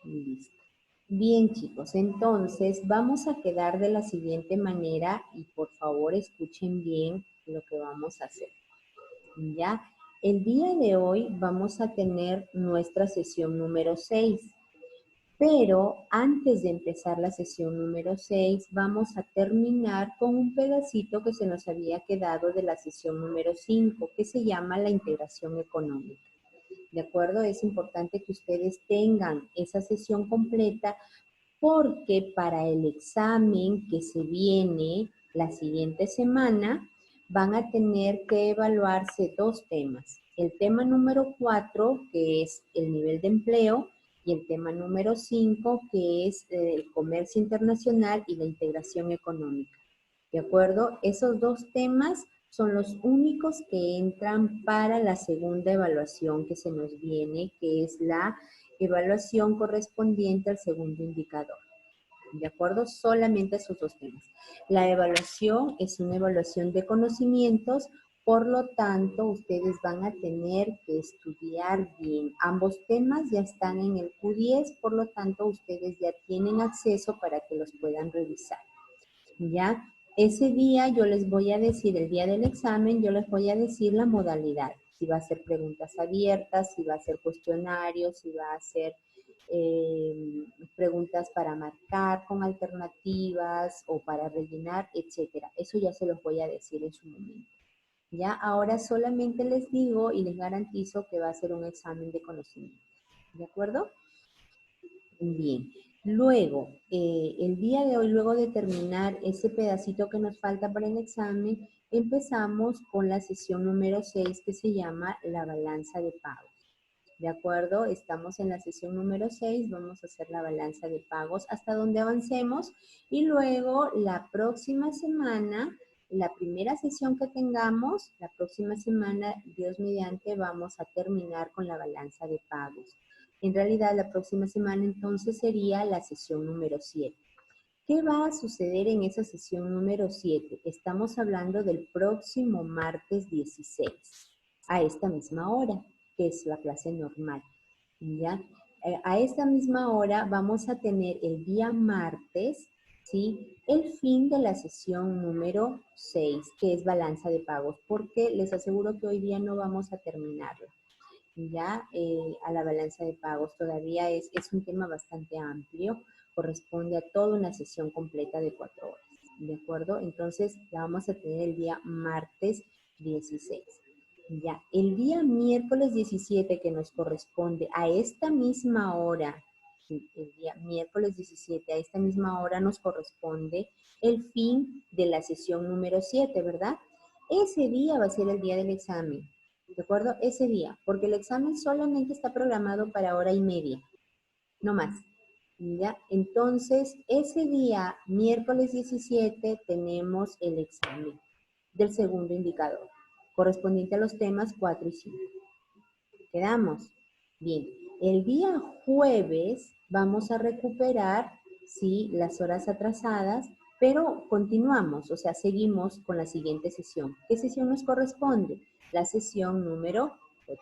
Listo. Bien, chicos, entonces vamos a quedar de la siguiente manera y por favor escuchen bien lo que vamos a hacer. ¿Ya? El día de hoy vamos a tener nuestra sesión número 6, pero antes de empezar la sesión número 6 vamos a terminar con un pedacito que se nos había quedado de la sesión número 5, que se llama la integración económica. ¿De acuerdo? Es importante que ustedes tengan esa sesión completa porque para el examen que se viene la siguiente semana van a tener que evaluarse dos temas. El tema número 4, que es el nivel de empleo, y el tema número 5, que es el comercio internacional y la integración económica. ¿De acuerdo? Esos dos temas son los únicos que entran para la segunda evaluación que se nos viene, que es la evaluación correspondiente al segundo indicador. ¿De acuerdo? Solamente esos dos temas. La evaluación es una evaluación de conocimientos, por lo tanto, ustedes van a tener que estudiar bien. Ambos temas ya están en el Q10, por lo tanto, ustedes ya tienen acceso para que los puedan revisar. ¿Ya? Ese día yo les voy a decir, el día del examen, yo les voy a decir la modalidad. Si va a ser preguntas abiertas, si va a ser cuestionarios, si va a ser preguntas para marcar con alternativas o para rellenar, etcétera. Eso ya se los voy a decir en su momento. Ya, ahora solamente les digo y les garantizo que va a ser un examen de conocimiento. ¿De acuerdo? Bien. Luego, el día de hoy, luego de terminar ese pedacito que nos falta para el examen, empezamos con la sesión número 6 que se llama la balanza de pagos. ¿De acuerdo? Estamos en la sesión número 6, vamos a hacer la balanza de pagos hasta donde avancemos y luego la próxima semana, la primera sesión que tengamos, la próxima semana, Dios mediante, vamos a terminar con la balanza de pagos. En realidad, la próxima semana entonces sería la sesión número 7. ¿Qué va a suceder en esa sesión número 7? Estamos hablando del próximo martes 16, a esta misma hora, que es la clase normal. ¿Ya? A esta misma hora vamos a tener el día martes, ¿sí? El fin de la sesión número 6, que es balanza de pagos, porque les aseguro que hoy día no vamos a terminarla. Ya a la balanza de pagos todavía es un tema bastante amplio, corresponde a toda una sesión completa de 4 horas, ¿de acuerdo? Entonces la vamos a tener el día martes 16. Ya, el día miércoles 17 que nos corresponde a esta misma hora, el día miércoles 17 a esta misma hora nos corresponde el fin de la sesión número 7, ¿verdad? Ese día va a ser el día del examen. ¿De acuerdo? Ese día, porque el examen solamente está programado para hora y media, no más. ¿Ya? Entonces, ese día, miércoles 17, tenemos el examen del segundo indicador, correspondiente a los temas 4 y 5. ¿Quedamos? Bien. El día jueves vamos a recuperar, sí, las horas atrasadas, pero continuamos, o sea, seguimos con la siguiente sesión. ¿Qué sesión nos corresponde? La sesión número 8.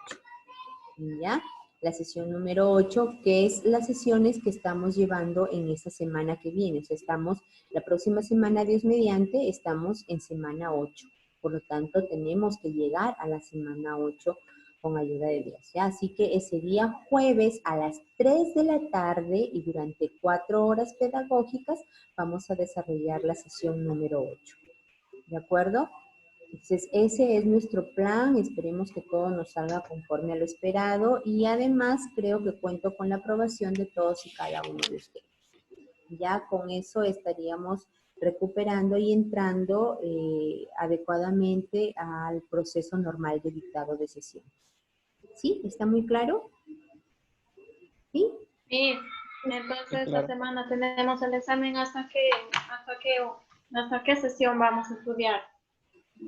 ¿Ya? La sesión número 8, que es las sesiones que estamos llevando en esta semana que viene. O sea, estamos, la próxima semana, Dios mediante, estamos en semana 8. Por lo tanto, tenemos que llegar a la semana 8 con ayuda de Dios. ¿Ya? Así que ese día jueves a las 3 de la tarde y durante 4 horas pedagógicas vamos a desarrollar la sesión número 8. ¿De acuerdo? Entonces, ese es nuestro plan. Esperemos que todo nos salga conforme a lo esperado y además creo que cuento con la aprobación de todos y cada uno de ustedes. Ya con eso estaríamos recuperando y entrando adecuadamente al proceso normal de dictado de sesión. ¿Sí? ¿Está muy claro? ¿Sí? Sí, entonces Sí, esta claro. semana tenemos el examen hasta qué sesión vamos a estudiar.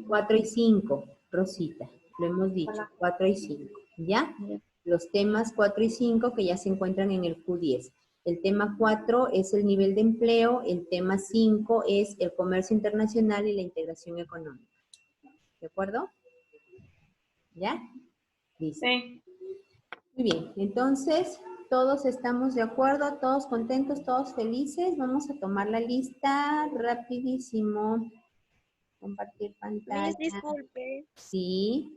4 y 5, Rosita, lo hemos dicho, 4 y 5, ¿ya? Los temas 4 y 5 que ya se encuentran en el Q10. El tema 4 es el nivel de empleo, el tema 5 es el comercio internacional y la integración económica. ¿De acuerdo? ¿Ya? Listo. Sí. Muy bien, entonces, ¿Todos estamos de acuerdo? ¿Todos contentos? ¿Todos felices? Vamos a tomar la lista rapidísimo. Compartir pantalla. Miss, disculpe. Sí.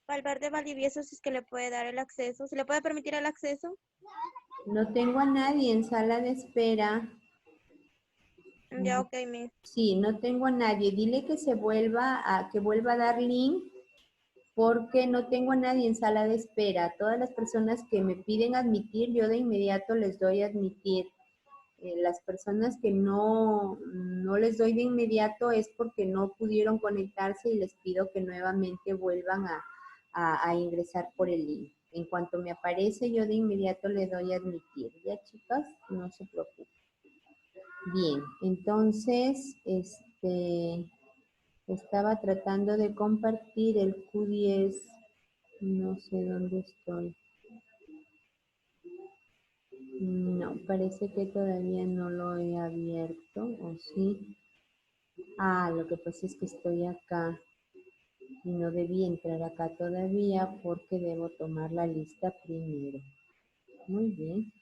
Valverde Valdivieso, si es que le puede dar el acceso. ¿Se le puede permitir el acceso? No tengo a nadie en sala de espera. Ya, ok, Miss. Sí, no tengo a nadie. Dile que vuelva a dar link porque no tengo a nadie en sala de espera. Todas las personas que me piden admitir, yo de inmediato les doy a admitir. Las personas que no les doy de inmediato es porque no pudieron conectarse y les pido que nuevamente vuelvan a ingresar por el link. En cuanto me aparece, yo de inmediato le doy a admitir. ¿Ya, chicas? No se preocupen. Bien, entonces, estaba tratando de compartir el Q10. No sé dónde estoy. No, parece que todavía no lo he abierto, ¿o sí? Ah, lo que pasa es que estoy acá y no debí entrar acá todavía porque debo tomar la lista primero. Muy bien.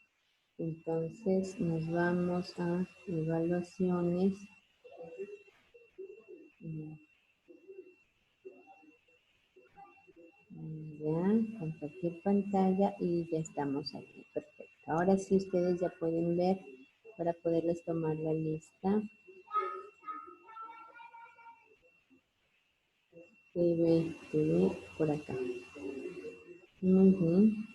Entonces nos vamos a evaluaciones. Ya, compartir pantalla y ya estamos aquí. Perfecto. Ahora sí ustedes ya pueden ver para poderles tomar la lista. TV por acá. Muy bien.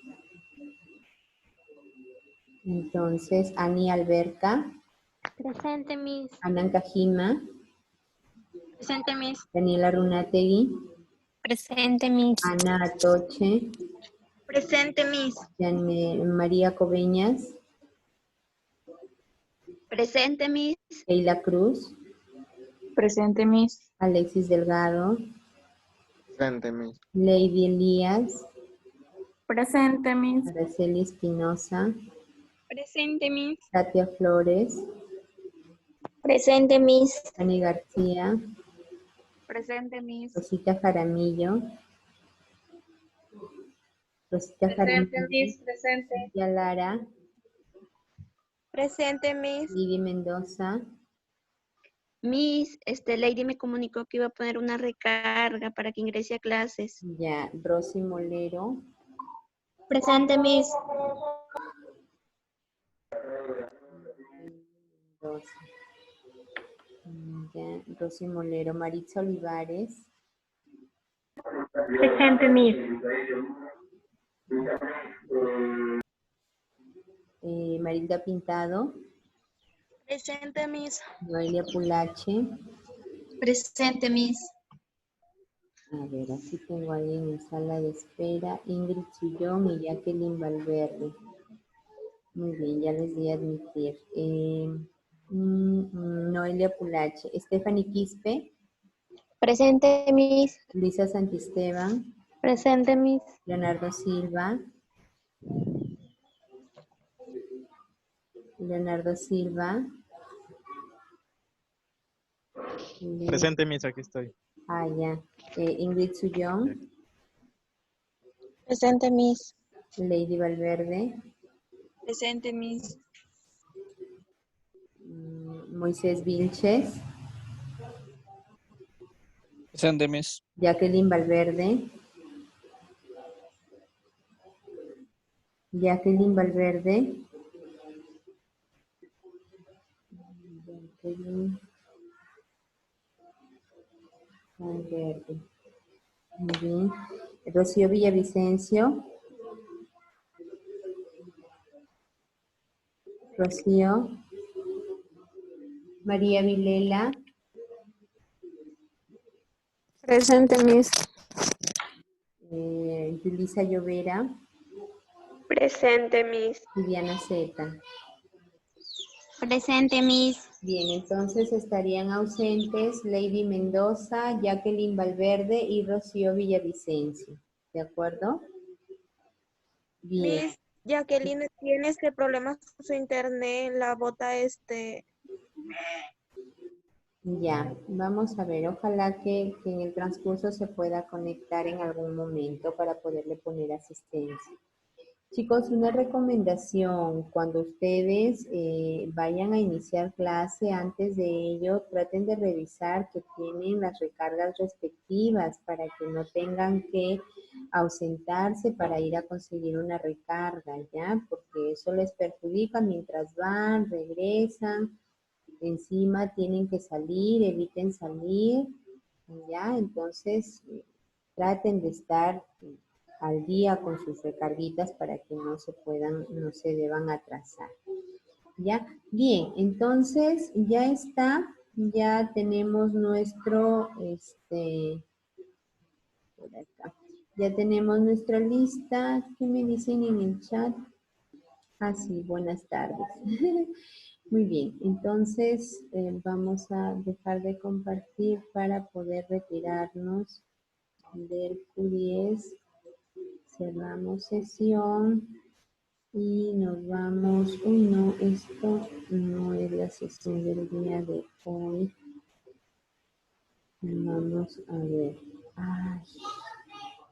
Entonces, Ani Alberca, Presente, Miss. Anan Kajima, Presente, Miss. Daniela Runategui, Presente, Miss. Ana Atoche, Presente, Miss. María Coveñas, Presente, Miss. Keila Cruz, Presente, Miss. Alexis Delgado, Presente, Miss. Lady Elías, Presente, Miss. Araceli Espinosa, Presente, Miss. Katia Flores, Presente, Miss. Ani García, Presente, Miss. Rosita Jaramillo, Presente, Miss. Presente. Cintia Lara, Presente, Miss. Lidy Mendoza, Miss, Lady me comunicó que iba a poner una recarga para que ingrese a clases. ya, Rosy Molero, Presente, Miss. Mendoza. Ya, Rosy Molero, Maritza Olivares, Presente, Miss. Marilda Pintado, Presente, Miss. Noelia Pulache. Presente, Miss. A ver, aquí tengo ahí en la sala de espera Ingrid Chullón y Jacqueline Valverde. Muy bien, ya les di a admitir. Noelia Pulache, Stephanie Quispe, Presente, Miss. Luisa Santisteban, Presente, Miss. Leonardo Silva, Presente, Miss, aquí estoy. Ah, ya. Ingrid Chullón, Presente, Miss. Lady Valverde, Presente, Miss. Moisés Vilches, Presente, Miss. Jacqueline Valverde, Jacqueline Valverde, muy bien. Rocío Villavicencio, Rocío, María Vilela, Presente, Miss. Yulisa Llovera, Presente, Miss. Viviana Zeta. Presente, Miss. Bien, entonces estarían ausentes Lady Mendoza, Jacqueline Valverde y Rocío Villavicencio. ¿De acuerdo? Bien. Miss, Jacqueline tiene problemas con su internet, la bota Ya, vamos a ver, ojalá que en el transcurso se pueda conectar en algún momento para poderle poner asistencia. Chicos, una recomendación, cuando ustedes vayan a iniciar clase, antes de ello, traten de revisar que tienen las recargas respectivas para que no tengan que ausentarse para ir a conseguir una recarga, ¿ya? Porque eso les perjudica mientras van, regresan, encima tienen que salir, eviten salir, ¿ya? Entonces, traten de estar al día con sus recarguitas para que no se deban atrasar. ¿Ya? Bien, entonces ya está, ya tenemos nuestro, por acá, ya tenemos nuestra lista. ¿Qué me dicen en el chat? Ah, sí, buenas tardes. Muy bien, entonces vamos a dejar de compartir para poder retirarnos del Q10. Cerramos sesión y nos vamos. Uy, no, esto no es la sesión del día de hoy. Vamos a ver. Ay,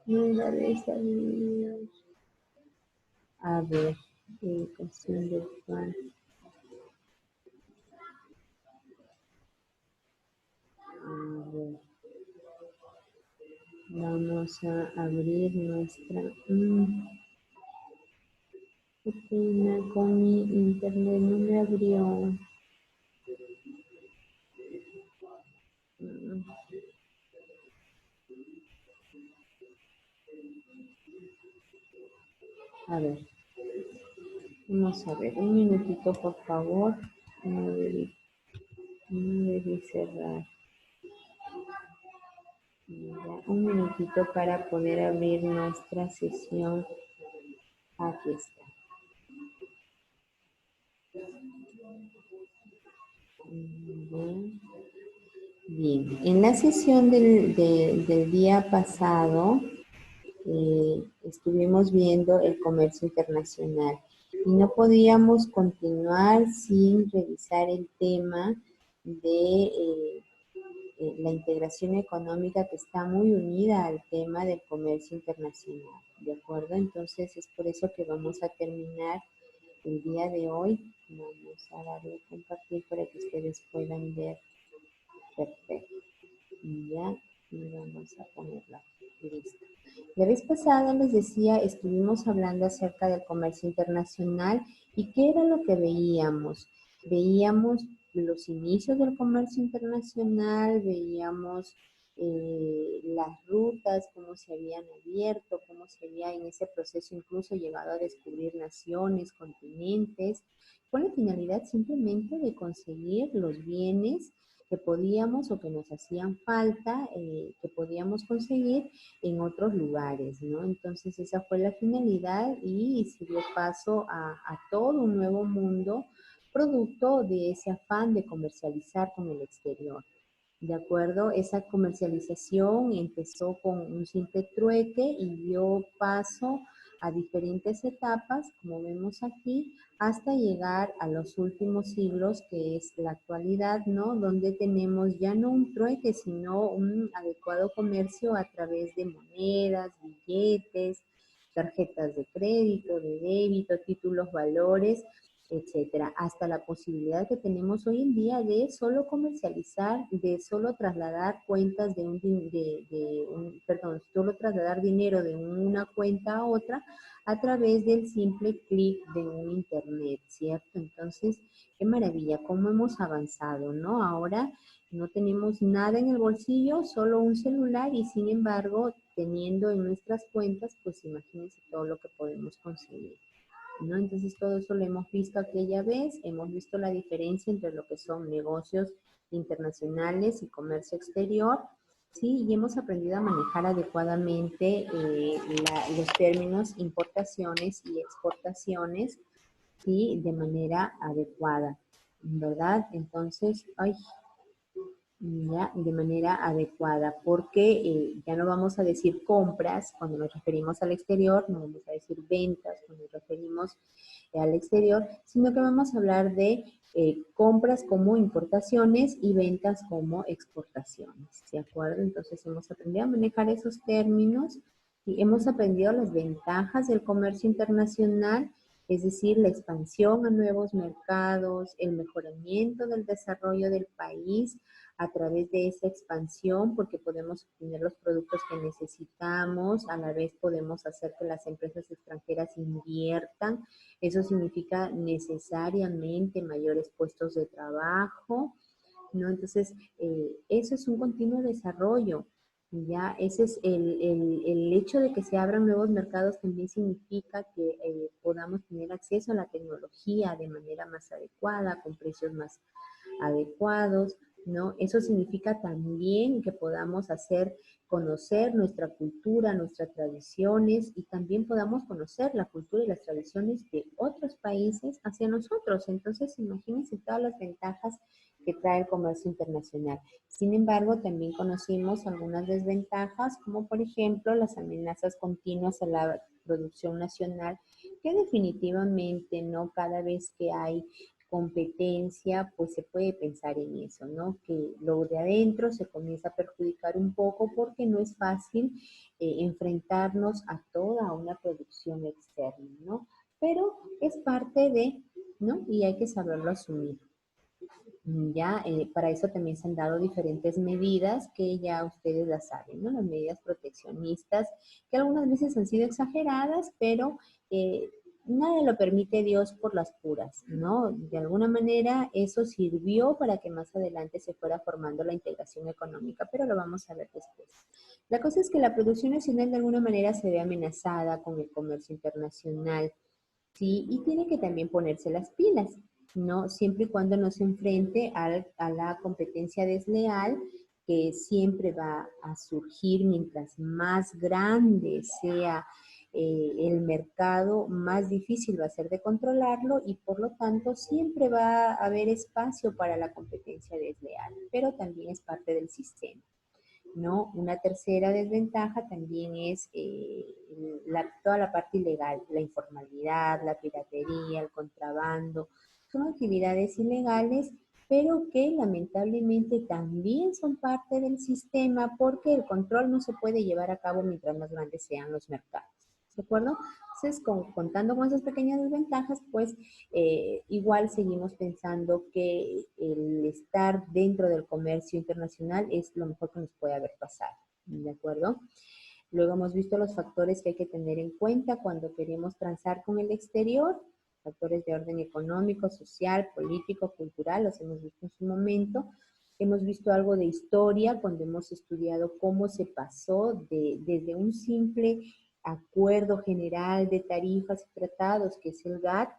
no la de salir. A ver, educación virtual. A ver. Vamos a abrir nuestra... qué pena con mi internet, no me abrió. A ver. Vamos a ver, un minutito por favor. No debí cerrar. Ya, un minutito para poder abrir nuestra sesión. Aquí está. Bien, en la sesión del día pasado estuvimos viendo el comercio internacional y no podíamos continuar sin revisar el tema de la integración económica, que está muy unida al tema del comercio internacional, ¿de acuerdo? Entonces es por eso que vamos a terminar el día de hoy. Vamos a darle a compartir para que ustedes puedan ver. Perfecto. Y ya, y vamos a ponerla lista. La vez pasada les decía, estuvimos hablando acerca del comercio internacional y qué era lo que veíamos. Veíamos los inicios del comercio internacional, veíamos las rutas, cómo se habían abierto, cómo se había en ese proceso incluso llegado a descubrir naciones, continentes, con la finalidad simplemente de conseguir los bienes que podíamos o que nos hacían falta, que podíamos conseguir en otros lugares, ¿no? Entonces esa fue la finalidad y se dio paso a todo un nuevo mundo producto de ese afán de comercializar con el exterior. ¿De acuerdo? Esa comercialización empezó con un simple trueque y dio paso a diferentes etapas, como vemos aquí, hasta llegar a los últimos siglos, que es la actualidad, ¿no? Donde tenemos ya no un trueque, sino un adecuado comercio a través de monedas, billetes, tarjetas de crédito, de débito, títulos, valores, etcétera, hasta la posibilidad que tenemos hoy en día de solo comercializar, de solo trasladar cuentas solo trasladar dinero de una cuenta a otra a través del simple clic de un internet, ¿cierto? Entonces, qué maravilla, cómo hemos avanzado, ¿no? Ahora no tenemos nada en el bolsillo, solo un celular y sin embargo, teniendo en nuestras cuentas, pues imagínense todo lo que podemos conseguir, ¿no? Entonces todo eso lo hemos visto aquella vez, hemos visto la diferencia entre lo que son negocios internacionales y comercio exterior, ¿sí? Y hemos aprendido a manejar adecuadamente los términos importaciones y exportaciones, ¿sí? De manera adecuada, ¿verdad? Entonces, ya, de manera adecuada, porque ya no vamos a decir compras cuando nos referimos al exterior, no vamos a decir ventas cuando nos referimos al exterior, sino que vamos a hablar de compras como importaciones y ventas como exportaciones, ¿de acuerdo? Entonces hemos aprendido a manejar esos términos Y hemos aprendido las ventajas del comercio internacional, es decir, la expansión a nuevos mercados, el mejoramiento del desarrollo del país a través de esa expansión, porque podemos obtener los productos que necesitamos, a la vez podemos hacer que las empresas extranjeras inviertan. Eso significa necesariamente mayores puestos de trabajo, ¿no? Entonces, eso es un continuo desarrollo. Ya, ese es el hecho de que se abran nuevos mercados también significa que podamos tener acceso a la tecnología de manera más adecuada, con precios más adecuados, ¿no? Eso significa también que podamos hacer conocer nuestra cultura, nuestras tradiciones y también podamos conocer la cultura y las tradiciones de otros países hacia nosotros. Entonces, imagínense todas las ventajas que trae el comercio internacional. Sin embargo, también conocimos algunas desventajas, como por ejemplo las amenazas continuas a la producción nacional, que definitivamente, ¿no? Cada vez que hay competencia, pues se puede pensar en eso, ¿no? Que lo de adentro se comienza a perjudicar un poco porque no es fácil enfrentarnos a toda una producción externa, ¿no? Pero es parte de, ¿no? Y hay que saberlo asumir. Ya, para eso también se han dado diferentes medidas que ya ustedes las saben, ¿no? Las medidas proteccionistas, que algunas veces han sido exageradas, pero nada lo permite Dios por las puras, ¿no? De alguna manera eso sirvió para que más adelante se fuera formando la integración económica, pero lo vamos a ver después. La cosa es que la producción nacional de alguna manera se ve amenazada con el comercio internacional, ¿sí? Y tiene que también ponerse las pilas, ¿no? Siempre y cuando no se enfrente a la competencia desleal que siempre va a surgir mientras más grande sea el mercado, más difícil va a ser de controlarlo y por lo tanto siempre va a haber espacio para la competencia desleal, pero también es parte del sistema, ¿no? Una tercera desventaja también es toda la parte ilegal, la informalidad, la piratería, el contrabando. Son actividades ilegales, pero que lamentablemente también son parte del sistema porque el control no se puede llevar a cabo mientras más grandes sean los mercados. ¿De acuerdo? Entonces, contando con esas pequeñas desventajas, pues igual seguimos pensando que el estar dentro del comercio internacional es lo mejor que nos puede haber pasado. ¿De acuerdo? Luego hemos visto los factores que hay que tener en cuenta cuando queremos transar con el exterior, factores de orden económico, social, político, cultural, los hemos visto en su momento. Hemos visto algo de historia cuando hemos estudiado cómo se pasó desde un simple acuerdo general de tarifas y tratados, que es el GATT,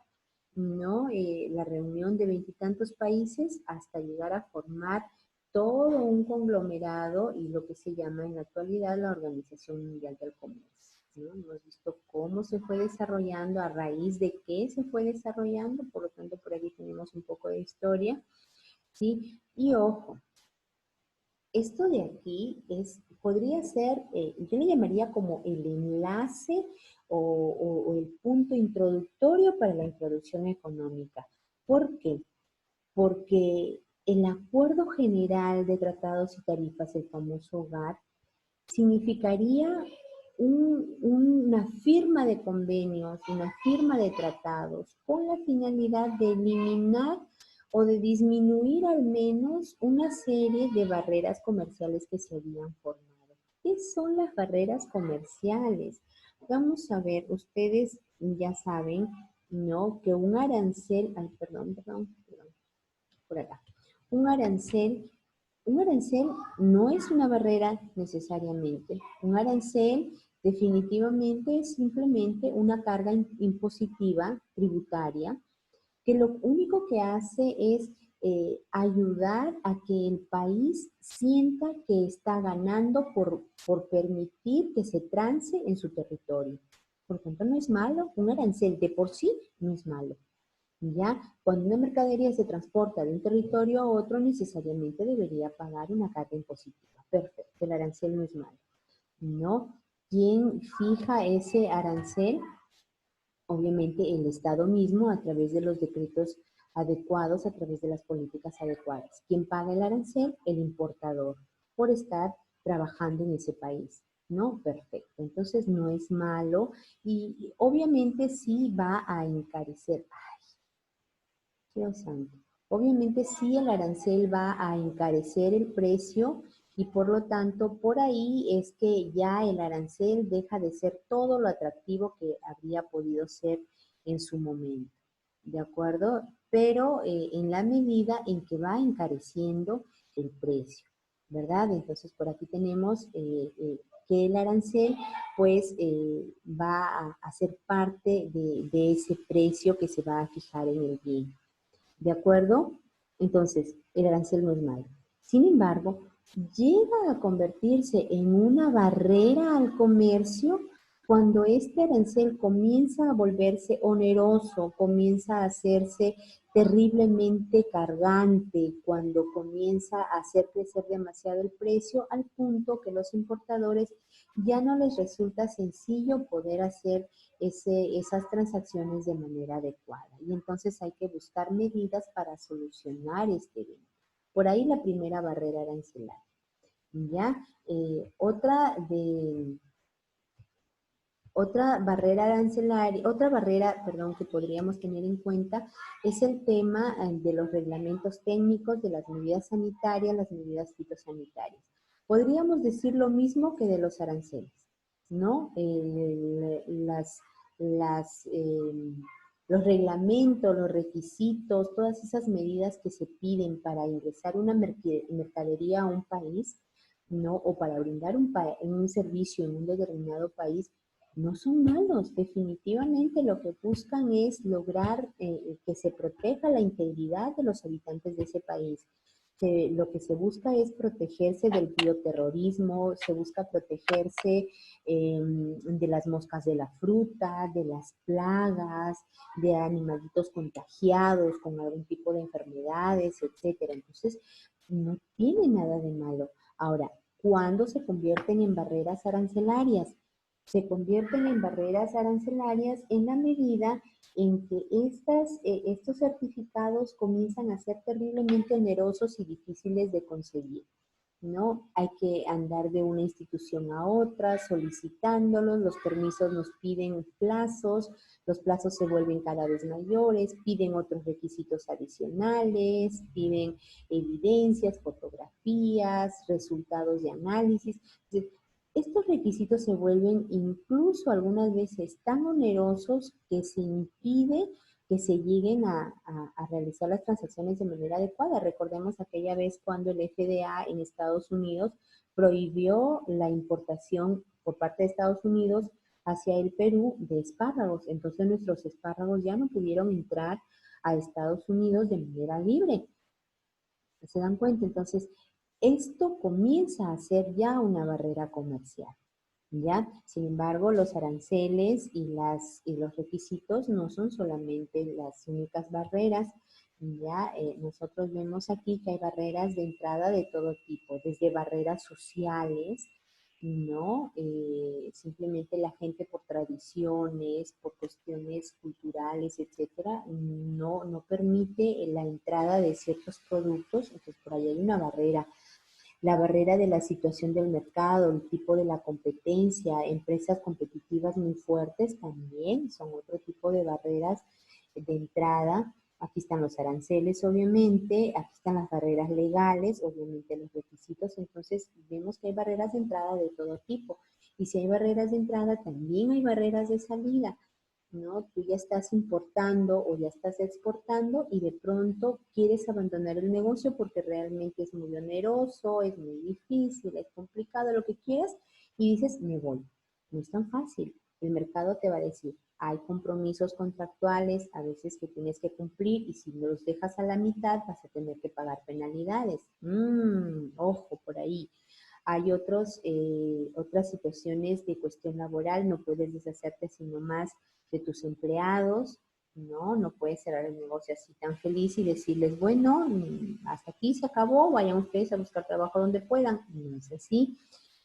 ¿no? La reunión de veintitantos países hasta llegar a formar todo un conglomerado y lo que se llama en la actualidad la Organización Mundial del Comercio, ¿no? Hemos visto cómo se fue desarrollando, a raíz de qué se fue desarrollando, por lo tanto por aquí tenemos un poco de historia, ¿sí? Y ojo, esto de aquí podría ser, yo le llamaría como el enlace o el punto introductorio para la introducción económica. ¿Por qué? Porque el Acuerdo General de Tratados y Tarifas, el famoso GATT, significaría una firma de convenios, una firma de tratados con la finalidad de eliminar o de disminuir al menos una serie de barreras comerciales que se habían formado. ¿Qué son las barreras comerciales? Vamos a ver, ustedes ya saben, ¿no? Que un arancel, por acá, un arancel no es una barrera necesariamente. Un arancel definitivamente es simplemente una carga impositiva tributaria que lo único que hace es ayudar a que el país sienta que está ganando por permitir que se trance en su territorio. Por tanto, no es malo. Un arancel de por sí no es malo. ¿Ya? Cuando una mercadería se transporta de un territorio a otro, necesariamente debería pagar una carga impositiva. Perfecto, el arancel no es malo. ¿No? ¿Quién fija ese arancel? Obviamente el Estado mismo a través de los decretos adecuados, a través de las políticas adecuadas. ¿Quién paga el arancel? El importador, por estar trabajando en ese país. ¿no? Perfecto. Entonces no es malo y obviamente sí va a encarecer. Ay, Dios santo. Obviamente sí el arancel va a encarecer el precio y por lo tanto por ahí es que ya el arancel deja de ser todo lo atractivo que habría podido ser en su momento. ¿De acuerdo? Pero en la medida en que va encareciendo el precio, ¿verdad? Entonces por aquí tenemos que el arancel pues va a ser parte de ese precio que se va a fijar en el bien. ¿De acuerdo? Entonces, el arancel no es malo. Sin embargo, llega a convertirse en una barrera al comercio cuando este arancel comienza a volverse oneroso, comienza a hacerse terriblemente cargante, cuando comienza a hacer crecer demasiado el precio al punto que los importadores ya no les resulta sencillo poder hacer esas transacciones de manera adecuada. Y entonces hay que buscar medidas para solucionar este evento. Por ahí la primera barrera arancelaria. ¿Ya? Otra barrera arancelaria, otra barrera, perdón, que podríamos tener en cuenta es el tema de los reglamentos técnicos, de las medidas sanitarias, las medidas fitosanitarias. Podríamos decir lo mismo que de los aranceles, ¿no? Los reglamentos, los requisitos, todas esas medidas que se piden para ingresar una mercadería a un país, ¿no? O para brindar un servicio en un determinado país, no son malos. Definitivamente lo que buscan es lograr que se proteja la integridad de los habitantes de ese país. Lo que se busca es protegerse del bioterrorismo, se busca protegerse de las moscas de la fruta, de las plagas, de animalitos contagiados con algún tipo de enfermedades, etcétera. Entonces, no tiene nada de malo. Ahora, ¿cuándo se convierten en barreras arancelarias? Se convierten en barreras arancelarias en la medida en que estos certificados comienzan a ser terriblemente onerosos y difíciles de conseguir, ¿no? Hay que andar de una institución a otra solicitándolos, los permisos nos piden plazos, los plazos se vuelven cada vez mayores, piden otros requisitos adicionales, piden evidencias, fotografías, resultados de análisis. Estos requisitos se vuelven incluso algunas veces tan onerosos que se impide que se lleguen a realizar las transacciones de manera adecuada. Recordemos aquella vez cuando el FDA en Estados Unidos prohibió la importación por parte de Estados Unidos hacia el Perú de espárragos. Entonces nuestros espárragos ya no pudieron entrar a Estados Unidos de manera libre. ¿Se dan cuenta? Entonces, esto comienza a ser ya una barrera comercial, ¿ya? Sin embargo, los aranceles y los requisitos no son solamente las únicas barreras, ¿ya? Nosotros vemos aquí que hay barreras de entrada de todo tipo, desde barreras sociales, ¿no? Simplemente la gente por tradiciones, por cuestiones culturales, etcétera, no permite la entrada de ciertos productos, entonces por ahí hay una barrera. La barrera de la situación del mercado, el tipo de la competencia, empresas competitivas muy fuertes también son otro tipo de barreras de entrada. Aquí están los aranceles, obviamente, aquí están las barreras legales, obviamente los requisitos, entonces vemos que hay barreras de entrada de todo tipo. Y si hay barreras de entrada, también hay barreras de salida, ¿no? Tú ya estás importando o ya estás exportando y de pronto quieres abandonar el negocio porque realmente es muy oneroso, es muy difícil, es complicado, lo que quieras, y dices, me voy. No es tan fácil. El mercado te va a decir, hay compromisos contractuales a veces que tienes que cumplir y si los dejas a la mitad vas a tener que pagar penalidades. Ojo por ahí. Hay otras situaciones de cuestión laboral, no puedes deshacerte sino más de tus empleados, ¿no? No puedes cerrar el negocio así tan feliz y decirles, bueno, hasta aquí se acabó, vayan ustedes a buscar trabajo donde puedan. No es así,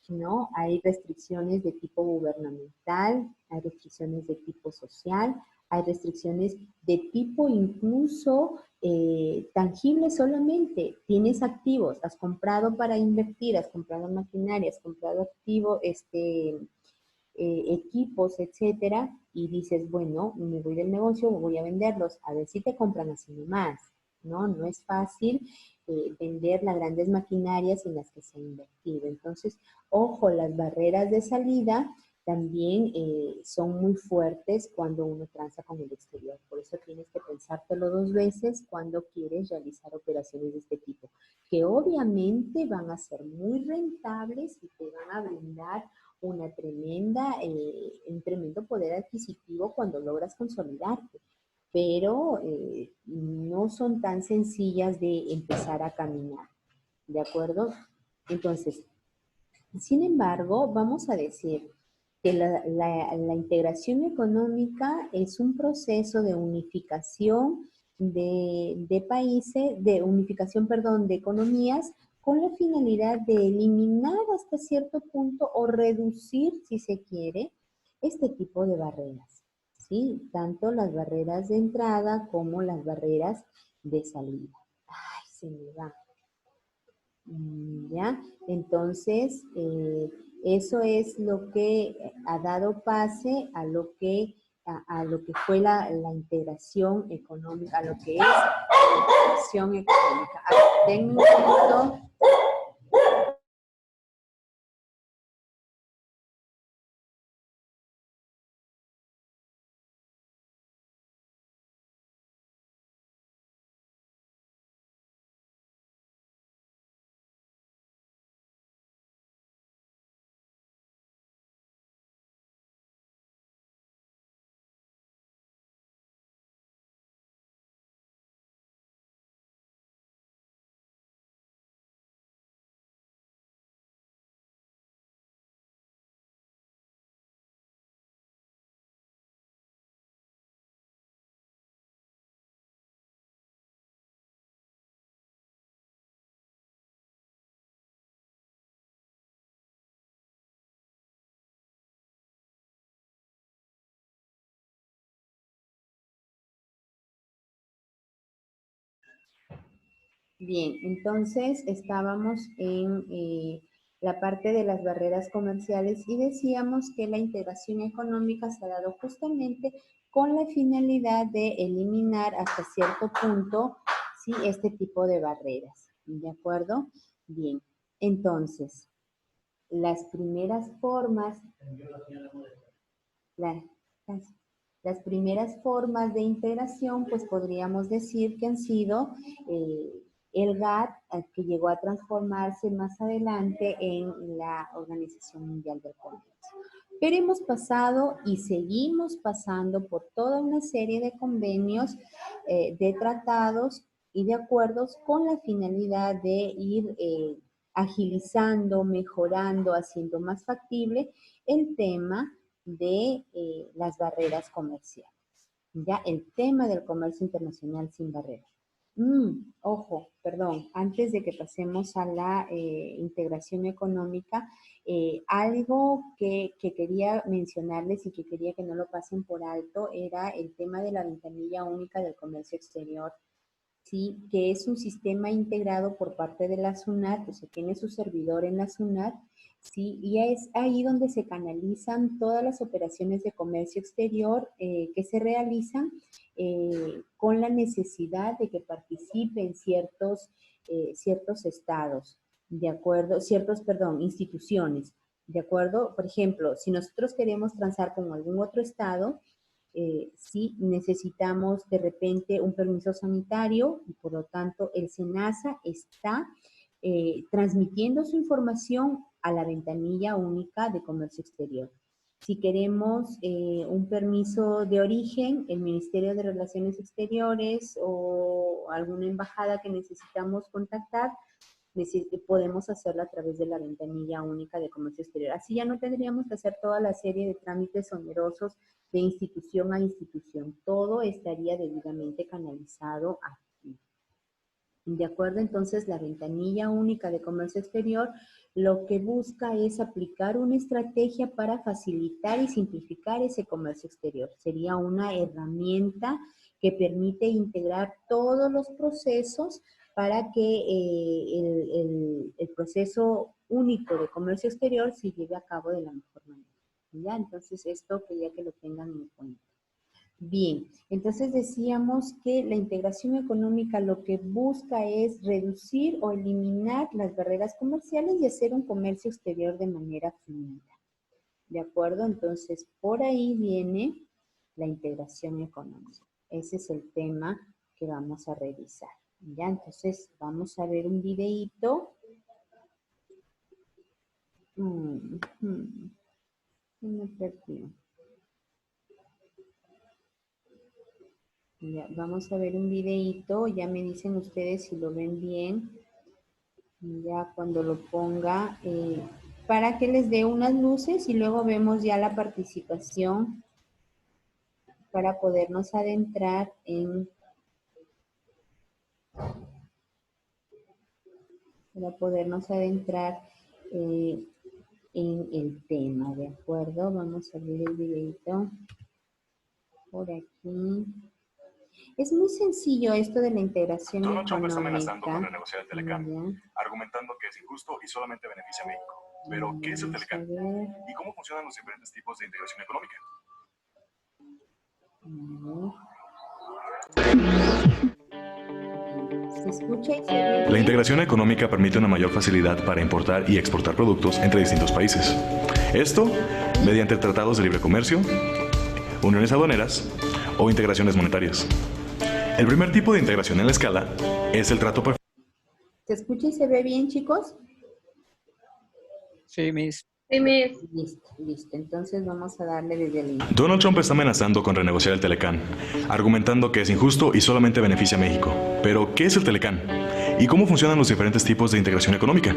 ¿no? Hay restricciones de tipo gubernamental, hay restricciones de tipo social, hay restricciones de tipo incluso tangible solamente, tienes activos, has comprado para invertir, has comprado maquinaria, has comprado activo, equipos, etcétera, y dices, bueno, me voy del negocio, voy a venderlos, a ver si te compran así nomás, ¿no? No es fácil vender las grandes maquinarias en las que se ha invertido. Entonces, ojo, las barreras de salida también son muy fuertes cuando uno transa con el exterior. Por eso tienes que pensártelo 2 veces cuando quieres realizar operaciones de este tipo, que obviamente van a ser muy rentables y te van a brindar un tremendo poder adquisitivo cuando logras consolidarte, pero no son tan sencillas de empezar a caminar, ¿de acuerdo? Entonces, sin embargo, vamos a decir que la integración económica es un proceso de unificación de países, de unificación, perdón, de economías con la finalidad de eliminar hasta cierto punto o reducir, si se quiere, este tipo de barreras, ¿sí? Tanto las barreras de entrada como las barreras de salida. Ay, se me va. ¿Ya? Entonces, eso es lo que ha dado pase a lo que, a lo que fue la integración económica, a lo que es la integración económica. A ver, denme un minuto. Bien, entonces estábamos en la parte de las barreras comerciales y decíamos que la integración económica se ha dado justamente con la finalidad de eliminar hasta cierto punto, ¿sí?, este tipo de barreras. ¿De acuerdo? Bien, entonces, las primeras formas, la- las, las primeras formas de integración, pues podríamos decir que han sido el GATT, que llegó a transformarse más adelante en la Organización Mundial del Comercio. Pero hemos pasado y seguimos pasando por toda una serie de convenios, de tratados y de acuerdos con la finalidad de ir agilizando, mejorando, haciendo más factible el tema de las barreras comerciales. Ya el tema del comercio internacional sin barreras. Ojo, perdón, antes de que pasemos a la integración económica, algo que quería mencionarles y que quería que no lo pasen por alto era el tema de la ventanilla única del comercio exterior, ¿sí?, que es un sistema integrado por parte de la SUNAT, o sea, tiene su servidor en la SUNAT, ¿sí?, y es ahí donde se canalizan todas las operaciones de comercio exterior que se realizan con la necesidad de que participen ciertos estados, de acuerdo, instituciones, de acuerdo. Por ejemplo, si nosotros queremos transar con algún otro estado, sí necesitamos de repente un permiso sanitario y por lo tanto el SENASA está transmitiendo su información a la ventanilla única de comercio exterior. Si queremos un permiso de origen, el Ministerio de Relaciones Exteriores o alguna embajada que necesitamos contactar, podemos hacerlo a través de la ventanilla única de comercio exterior. Así ya no tendríamos que hacer toda la serie de trámites onerosos de institución a institución. Todo estaría debidamente canalizado aquí. De acuerdo, entonces la ventanilla única de comercio exterior lo que busca es aplicar una estrategia para facilitar y simplificar ese comercio exterior. Sería una herramienta que permite integrar todos los procesos para que el proceso único de comercio exterior se lleve a cabo de la mejor manera. ¿Ya? Entonces, esto quería que lo tengan en cuenta. Bien, entonces decíamos que la integración económica lo que busca es reducir o eliminar las barreras comerciales y hacer un comercio exterior de manera fluida. ¿De acuerdo? Entonces, por ahí viene la integración económica. Ese es el tema que vamos a revisar. Ya, entonces vamos a ver un videíto. Me perdí. Ya, vamos a ver un videíto, ya me dicen ustedes si lo ven bien, ya cuando lo ponga, para que les dé unas luces y luego vemos ya la participación para podernos adentrar en el tema, ¿de acuerdo? Vamos a ver el videíto por aquí. Es muy sencillo esto de la integración Donald Trump está económica. amenazando con renegociar el Telecán, argumentando que es injusto y solamente beneficia a México. Pero, ¿qué es el Telecán? ¿Y cómo funcionan los diferentes tipos de integración económica? ¿Se escucha y se ve? La integración económica permite una mayor facilidad para importar y exportar productos entre distintos países. Esto mediante tratados de libre comercio, uniones aduaneras o integraciones monetarias. El primer tipo de integración en la escala es el trato preferencial. ¿Se escucha y se ve bien, chicos? Sí, Miss. Sí, Miss. Listo. Entonces vamos a darle desde el inicio. Donald Trump está amenazando con renegociar el Telecán, argumentando que es injusto y solamente beneficia a México. Pero, ¿qué es el Telecán? ¿Y cómo funcionan los diferentes tipos de integración económica?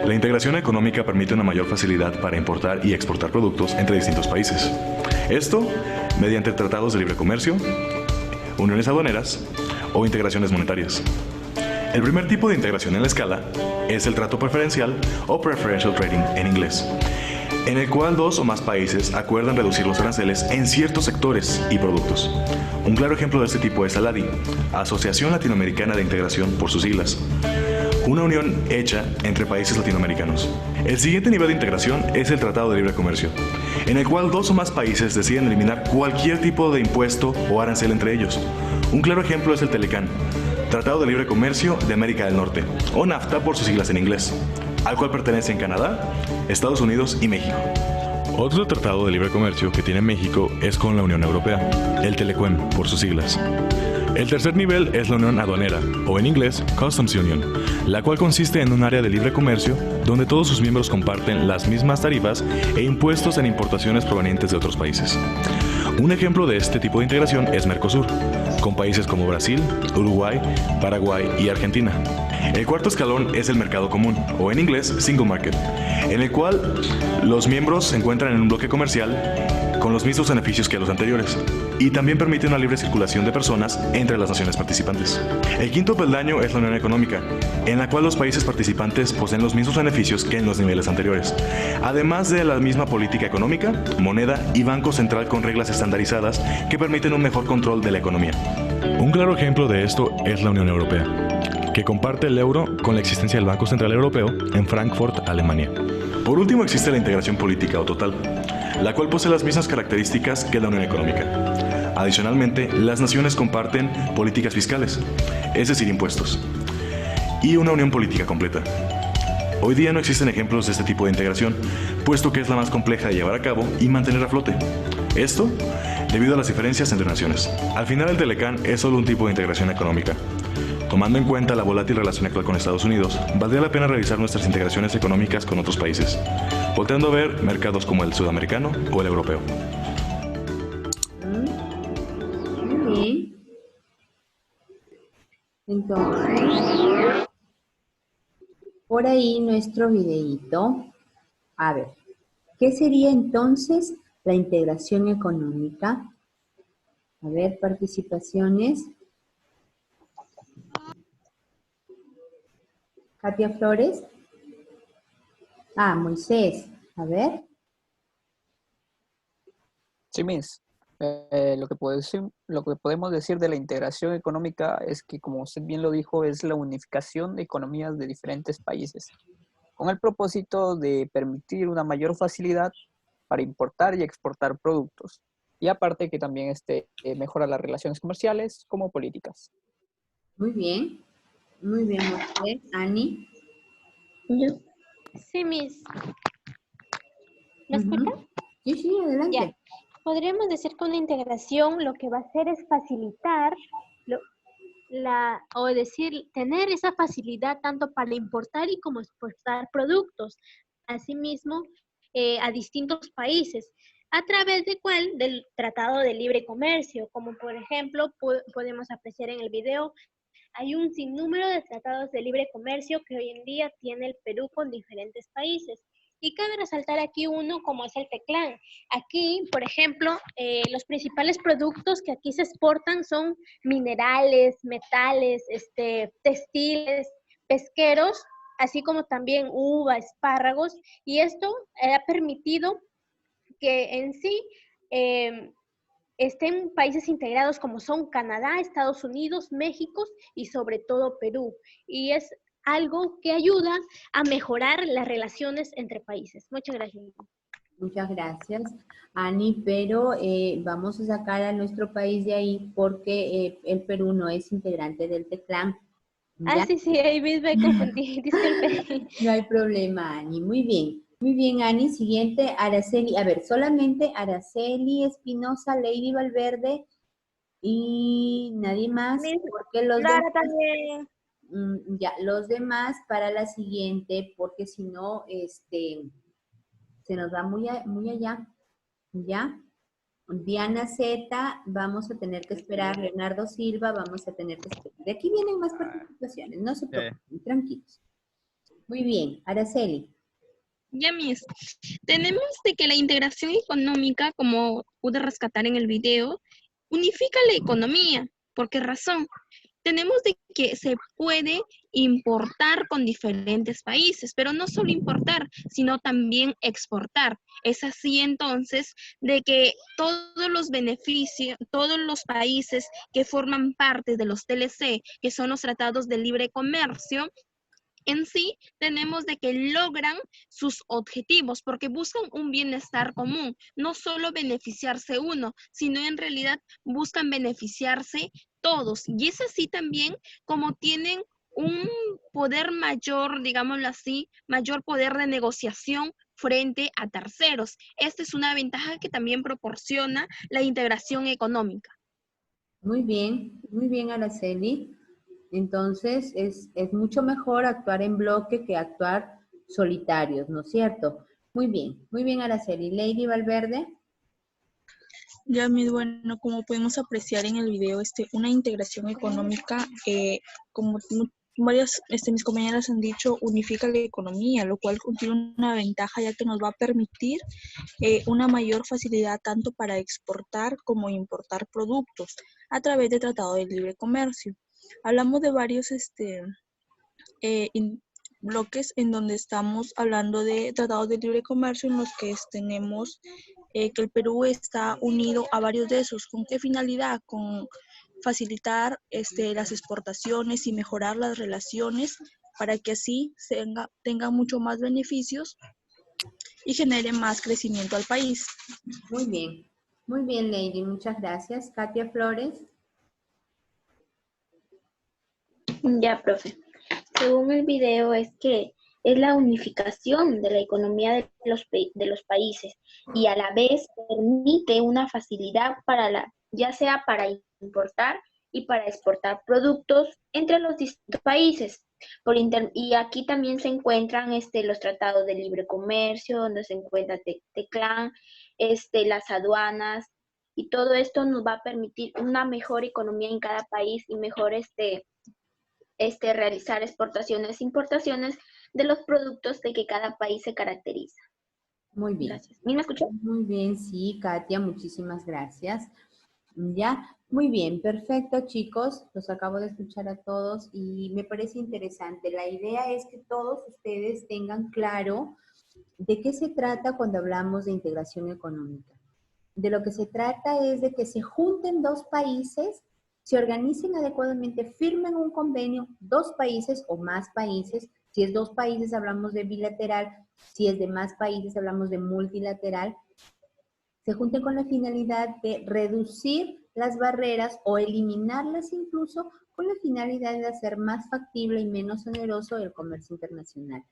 La integración económica permite una mayor facilidad para importar y exportar productos entre distintos países. Esto mediante tratados de libre comercio, uniones aduaneras o integraciones monetarias. El primer tipo de integración en la escala es el trato preferencial o preferential trading en inglés, en el cual dos o más países acuerdan reducir los aranceles en ciertos sectores y productos. Un claro ejemplo de este tipo es ALADI, Asociación Latinoamericana de Integración por sus siglas, una unión hecha entre países latinoamericanos. El siguiente nivel de integración es el Tratado de Libre Comercio, en el cual dos o más países deciden eliminar cualquier tipo de impuesto o arancel entre ellos. Un claro ejemplo es el Telecán, Tratado de Libre Comercio de América del Norte, o NAFTA por sus siglas en inglés, al cual pertenecen Canadá, Estados Unidos y México. Otro tratado de libre comercio que tiene México es con la Unión Europea, el Telecuem por sus siglas. El tercer nivel es la Unión Aduanera, o en inglés, Customs Union, la cual consiste en un área de libre comercio donde todos sus miembros comparten las mismas tarifas e impuestos en importaciones provenientes de otros países. Un ejemplo de este tipo de integración es Mercosur, con países como Brasil, Uruguay, Paraguay y Argentina. El cuarto escalón es el mercado común, o en inglés, Single Market, en el cual los miembros se encuentran en un bloque comercial con los mismos beneficios que los anteriores, y también permite una libre circulación de personas entre las naciones participantes. El quinto peldaño es la Unión Económica, en la cual los países participantes poseen los mismos beneficios que en los niveles anteriores, además de la misma política económica, moneda y banco central con reglas estandarizadas que permiten un mejor control de la economía. Un claro ejemplo de esto es la Unión Europea, que comparte el euro con la existencia del Banco Central Europeo en Frankfurt, Alemania. Por último existe la integración política o total, la cual posee las mismas características que la Unión Económica. Adicionalmente, las naciones comparten políticas fiscales, es decir, impuestos, y una unión política completa. Hoy día no existen ejemplos de este tipo de integración, puesto que es la más compleja de llevar a cabo y mantener a flote. Esto debido a las diferencias entre naciones. Al final, el Telecán es solo un tipo de integración económica. Tomando en cuenta la volátil relación actual con Estados Unidos, valdría la pena revisar nuestras integraciones económicas con otros países, volteando a ver mercados como el sudamericano o el europeo. Muy bien. Entonces, por ahí nuestro videíto. A ver, ¿qué sería entonces la integración económica? A ver, participaciones. Katia Flores. Ah, Moisés. A ver. Sí, Miss. Lo que podemos decir de la integración económica es que, como usted bien lo dijo, es la unificación de economías de diferentes países, con el propósito de permitir una mayor facilidad para importar y exportar productos. Y aparte que también mejora las relaciones comerciales como políticas. Muy bien, Moisés. Ani. Yo. Sí, Miss. ¿Me escucha? Ujú. Sí, sí, Ya. adelante. Podríamos decir que una integración lo que va a hacer es facilitar o decir, tener esa facilidad tanto para importar y como exportar productos, asimismo, a distintos países, a través del Tratado de Libre Comercio, como por ejemplo podemos apreciar en el video. Hay un sinnúmero de tratados de libre comercio que hoy en día tiene el Perú con diferentes países. Y cabe resaltar aquí uno como es el TECLAN. Aquí, por ejemplo, los principales productos que aquí se exportan son minerales, metales, textiles, pesqueros, así como también uva, espárragos. Y esto ha permitido que en sí estén países integrados como son Canadá, Estados Unidos, México y sobre todo Perú. Y es algo que ayuda a mejorar las relaciones entre países. Muchas gracias. Muchas gracias, Ani, pero vamos a sacar a nuestro país de ahí porque el Perú no es integrante del TECLAN. ¿Ya? Sí, ahí mismo me confundí, disculpe. No hay problema, Ani. Muy bien, Ani. Siguiente, Araceli. A ver, solamente Araceli Espinosa, Lady Valverde y nadie más, porque los Clara demás, también. ya, los demás para la siguiente, porque si no, se nos va muy allá, ¿ya? Diana Z, vamos a tener que esperar. Leonardo Silva, vamos a tener que esperar. De aquí vienen más participaciones, no se preocupen, tranquilos. Muy bien, Araceli. Ya, Miss, tenemos de que la integración económica, como pude rescatar en el video, unifica la economía. ¿Por qué razón? Tenemos de que se puede importar con diferentes países, pero no solo importar, sino también exportar. Es así entonces de que todos los beneficios, todos los países que forman parte de los TLC, que son los tratados de libre comercio, en sí tenemos de que logran sus objetivos porque buscan un bienestar común, no solo beneficiarse uno, sino en realidad buscan beneficiarse todos. Y es así también como tienen un poder mayor, digámoslo así, mayor poder de negociación frente a terceros. Esta es una ventaja que también proporciona la integración económica. Muy bien, Araceli. Entonces, es mucho mejor actuar en bloque que actuar solitarios, ¿no es cierto? Muy bien, Araceli. Lady Valverde. Ya, bueno, como podemos apreciar en el video, una integración económica, como varias mis compañeras han dicho, unifica la economía, lo cual tiene una ventaja ya que nos va a permitir una mayor facilidad tanto para exportar como importar productos a través de Tratado de Libre Comercio. Hablamos de varios bloques en donde estamos hablando de tratados de libre comercio en los que tenemos que el Perú está unido a varios de esos. ¿Con qué finalidad? Con facilitar las exportaciones y mejorar las relaciones para que así tenga mucho más beneficios y genere más crecimiento al país. Muy bien, Lady. Muchas gracias. Katia Flores. Ya, profe. Según el video es que es la unificación de la economía de los países y a la vez permite una facilidad ya sea para importar y para exportar productos entre los distintos países. Y aquí también se encuentran los tratados de libre comercio, donde se encuentra TECLAN, las aduanas, y todo esto nos va a permitir una mejor economía en cada país y mejor realizar exportaciones e importaciones de los productos de que cada país se caracteriza. Muy bien. Gracias. ¿Me escuchó? Muy bien, sí, Katia, muchísimas gracias. Ya, muy bien, perfecto, chicos. Los acabo de escuchar a todos y me parece interesante. La idea es que todos ustedes tengan claro ¿De qué se trata cuando hablamos de integración económica? De lo que se trata es de que se junten dos países, se organicen adecuadamente, firmen un convenio, dos países o más países. Si es dos países hablamos de bilateral, si es de más países hablamos de multilateral. Se junten con la finalidad de reducir las barreras o eliminarlas incluso con la finalidad de hacer más factible y menos oneroso el comercio internacional.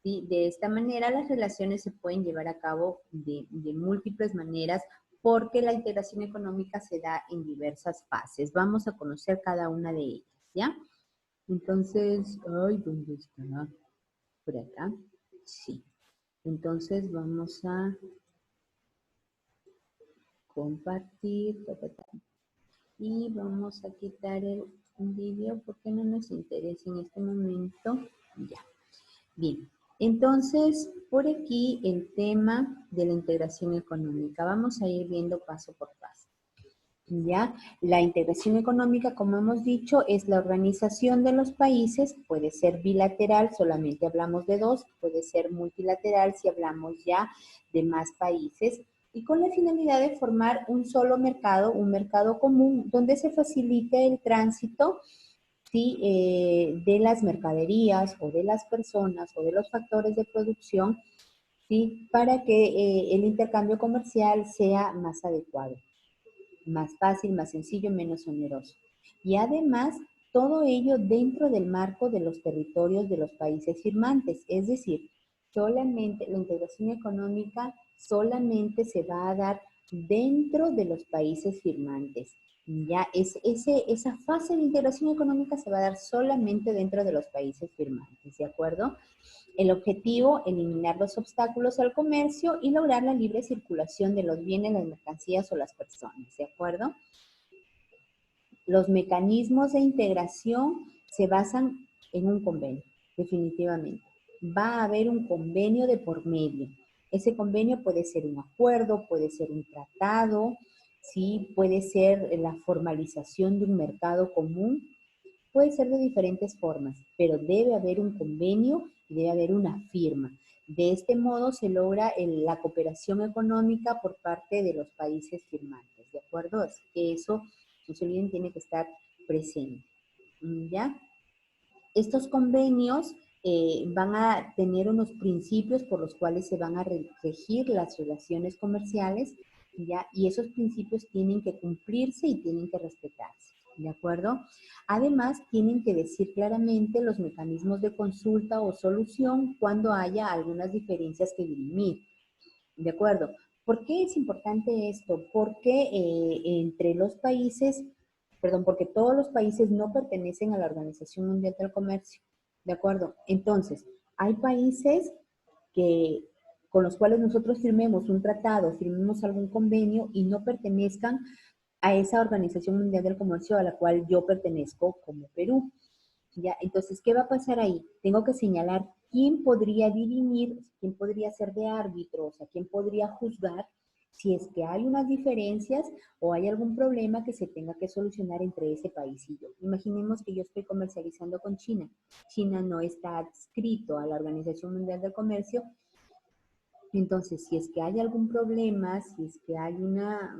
¿Sí? De esta manera las relaciones se pueden llevar a cabo de múltiples maneras porque la integración económica se da en diversas fases. Vamos a conocer cada una de ellas, ¿ya? Entonces, ay, ¿dónde está? Por acá. Sí. Entonces vamos a compartir. Y vamos a quitar el vídeo porque no nos interesa en este momento. Ya. Bien. Entonces, por aquí el tema de la integración económica. Vamos a ir viendo paso por paso. ¿Ya? La integración económica, como hemos dicho, es la organización de los países. Puede ser bilateral, solamente hablamos de dos. Puede ser multilateral si hablamos ya de más países. Y con la finalidad de formar un solo mercado, un mercado común, donde se facilite el tránsito, ¿sí? De las mercaderías o de las personas o de los factores de producción, ¿sí? Para que el intercambio comercial sea más adecuado, más fácil, más sencillo, menos oneroso. Y además, todo ello dentro del marco de los territorios de los países firmantes, es decir, solamente la integración económica solamente se va a dar dentro de los países firmantes. Ya esa fase de integración económica se va a dar solamente dentro de los países firmantes, ¿de acuerdo? El objetivo, eliminar los obstáculos al comercio y lograr la libre circulación de los bienes, las mercancías o las personas, ¿de acuerdo? Los mecanismos de integración se basan en un convenio, definitivamente. Va a haber un convenio de por medio. Ese convenio puede ser un acuerdo, puede ser un tratado, ¿sí? Puede ser la formalización de un mercado común, puede ser de diferentes formas, pero debe haber un convenio y debe haber una firma. De este modo se logra la cooperación económica por parte de los países firmantes, ¿de acuerdo? Así que eso, no se olviden, tiene que estar presente, ¿ya? Estos convenios van a tener unos principios por los cuales se van a regir las relaciones comerciales, ¿ya? Y esos principios tienen que cumplirse y tienen que respetarse, ¿de acuerdo? Además, tienen que decir claramente los mecanismos de consulta o solución cuando haya algunas diferencias que dirimir, ¿de acuerdo? ¿Por qué es importante esto? Porque entre los países, porque todos los países no pertenecen a la Organización Mundial del Comercio, ¿de acuerdo? Entonces, hay países con los cuales nosotros firmemos un tratado, firmemos algún convenio y no pertenezcan a esa Organización Mundial del Comercio a la cual yo pertenezco como Perú. ¿Ya? Entonces, ¿qué va a pasar ahí? Tengo que señalar quién podría dirimir, quién podría ser de árbitro, o sea, quién podría juzgar si es que hay unas diferencias o hay algún problema que se tenga que solucionar entre ese país y yo. Imaginemos que yo estoy comercializando con China. China no está adscrito a la Organización Mundial del Comercio. Entonces, si es que hay algún problema, si es que hay una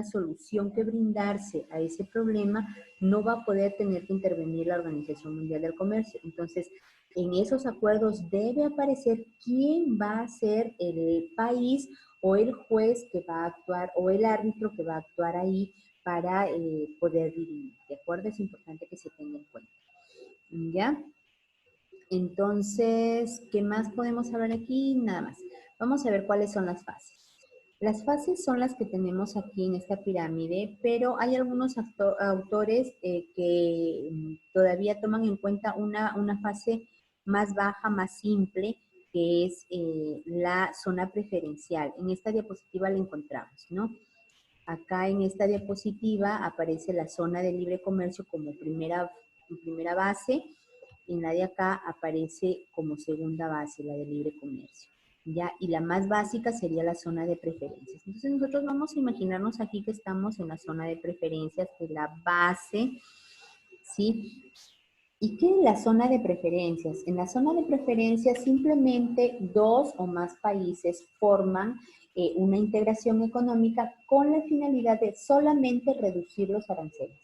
solución que brindarse a ese problema, no va a poder tener que intervenir la Organización Mundial del Comercio. Entonces, en esos acuerdos debe aparecer quién va a ser el país o el juez que va a actuar o el árbitro que va a actuar ahí para poder dirimir. ¿De acuerdo? Es importante que se tenga en cuenta. ¿Ya? Entonces, ¿qué más podemos hablar aquí? Nada más. Vamos a ver cuáles son las fases. Las fases son las que tenemos aquí en esta pirámide, pero hay algunos autores que todavía toman en cuenta una fase más baja, más simple, que es la zona preferencial. En esta diapositiva la encontramos, ¿no? Acá en esta diapositiva aparece la zona de libre comercio como primera base. En la de acá aparece como segunda base, la de libre comercio, ¿ya? Y la más básica sería la zona de preferencias. Entonces nosotros vamos a imaginarnos aquí que estamos en la zona de preferencias, que es la base, ¿sí? ¿Y qué es la zona de preferencias? En la zona de preferencias simplemente 2 o más países forman una integración económica con la finalidad de solamente reducir los aranceles.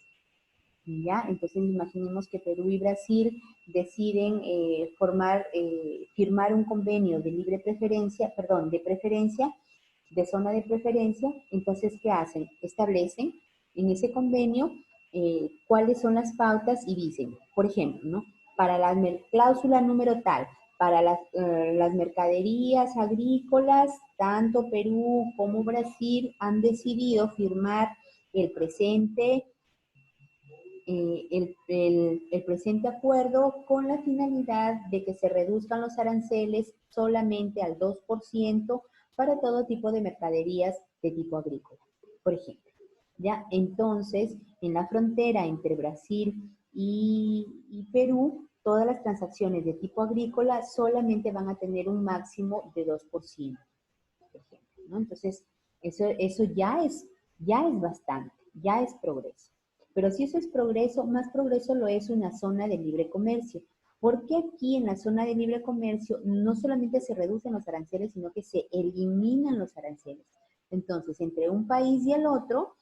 ¿Ya? Entonces imaginemos que Perú y Brasil deciden firmar un convenio de libre preferencia, perdón, de preferencia, de zona de preferencia. Entonces, ¿qué hacen? Establecen en ese convenio cuáles son las pautas y dicen, por ejemplo, ¿no? Para la cláusula número tal, para las mercaderías agrícolas, tanto Perú como Brasil han decidido firmar el presente el presente acuerdo con la finalidad de que se reduzcan los aranceles solamente al 2% para todo tipo de mercaderías de tipo agrícola, por ejemplo. ¿Ya? Entonces, en la frontera entre Brasil y Perú, todas las transacciones de tipo agrícola solamente van a tener un máximo de 2%, por ejemplo, ¿no? Entonces, eso ya es bastante, ya es progreso. Pero si eso es progreso, más progreso lo es una zona de libre comercio. Porque aquí en la zona de libre comercio no solamente se reducen los aranceles, sino que se eliminan los aranceles. Entonces, entre un país y el otro,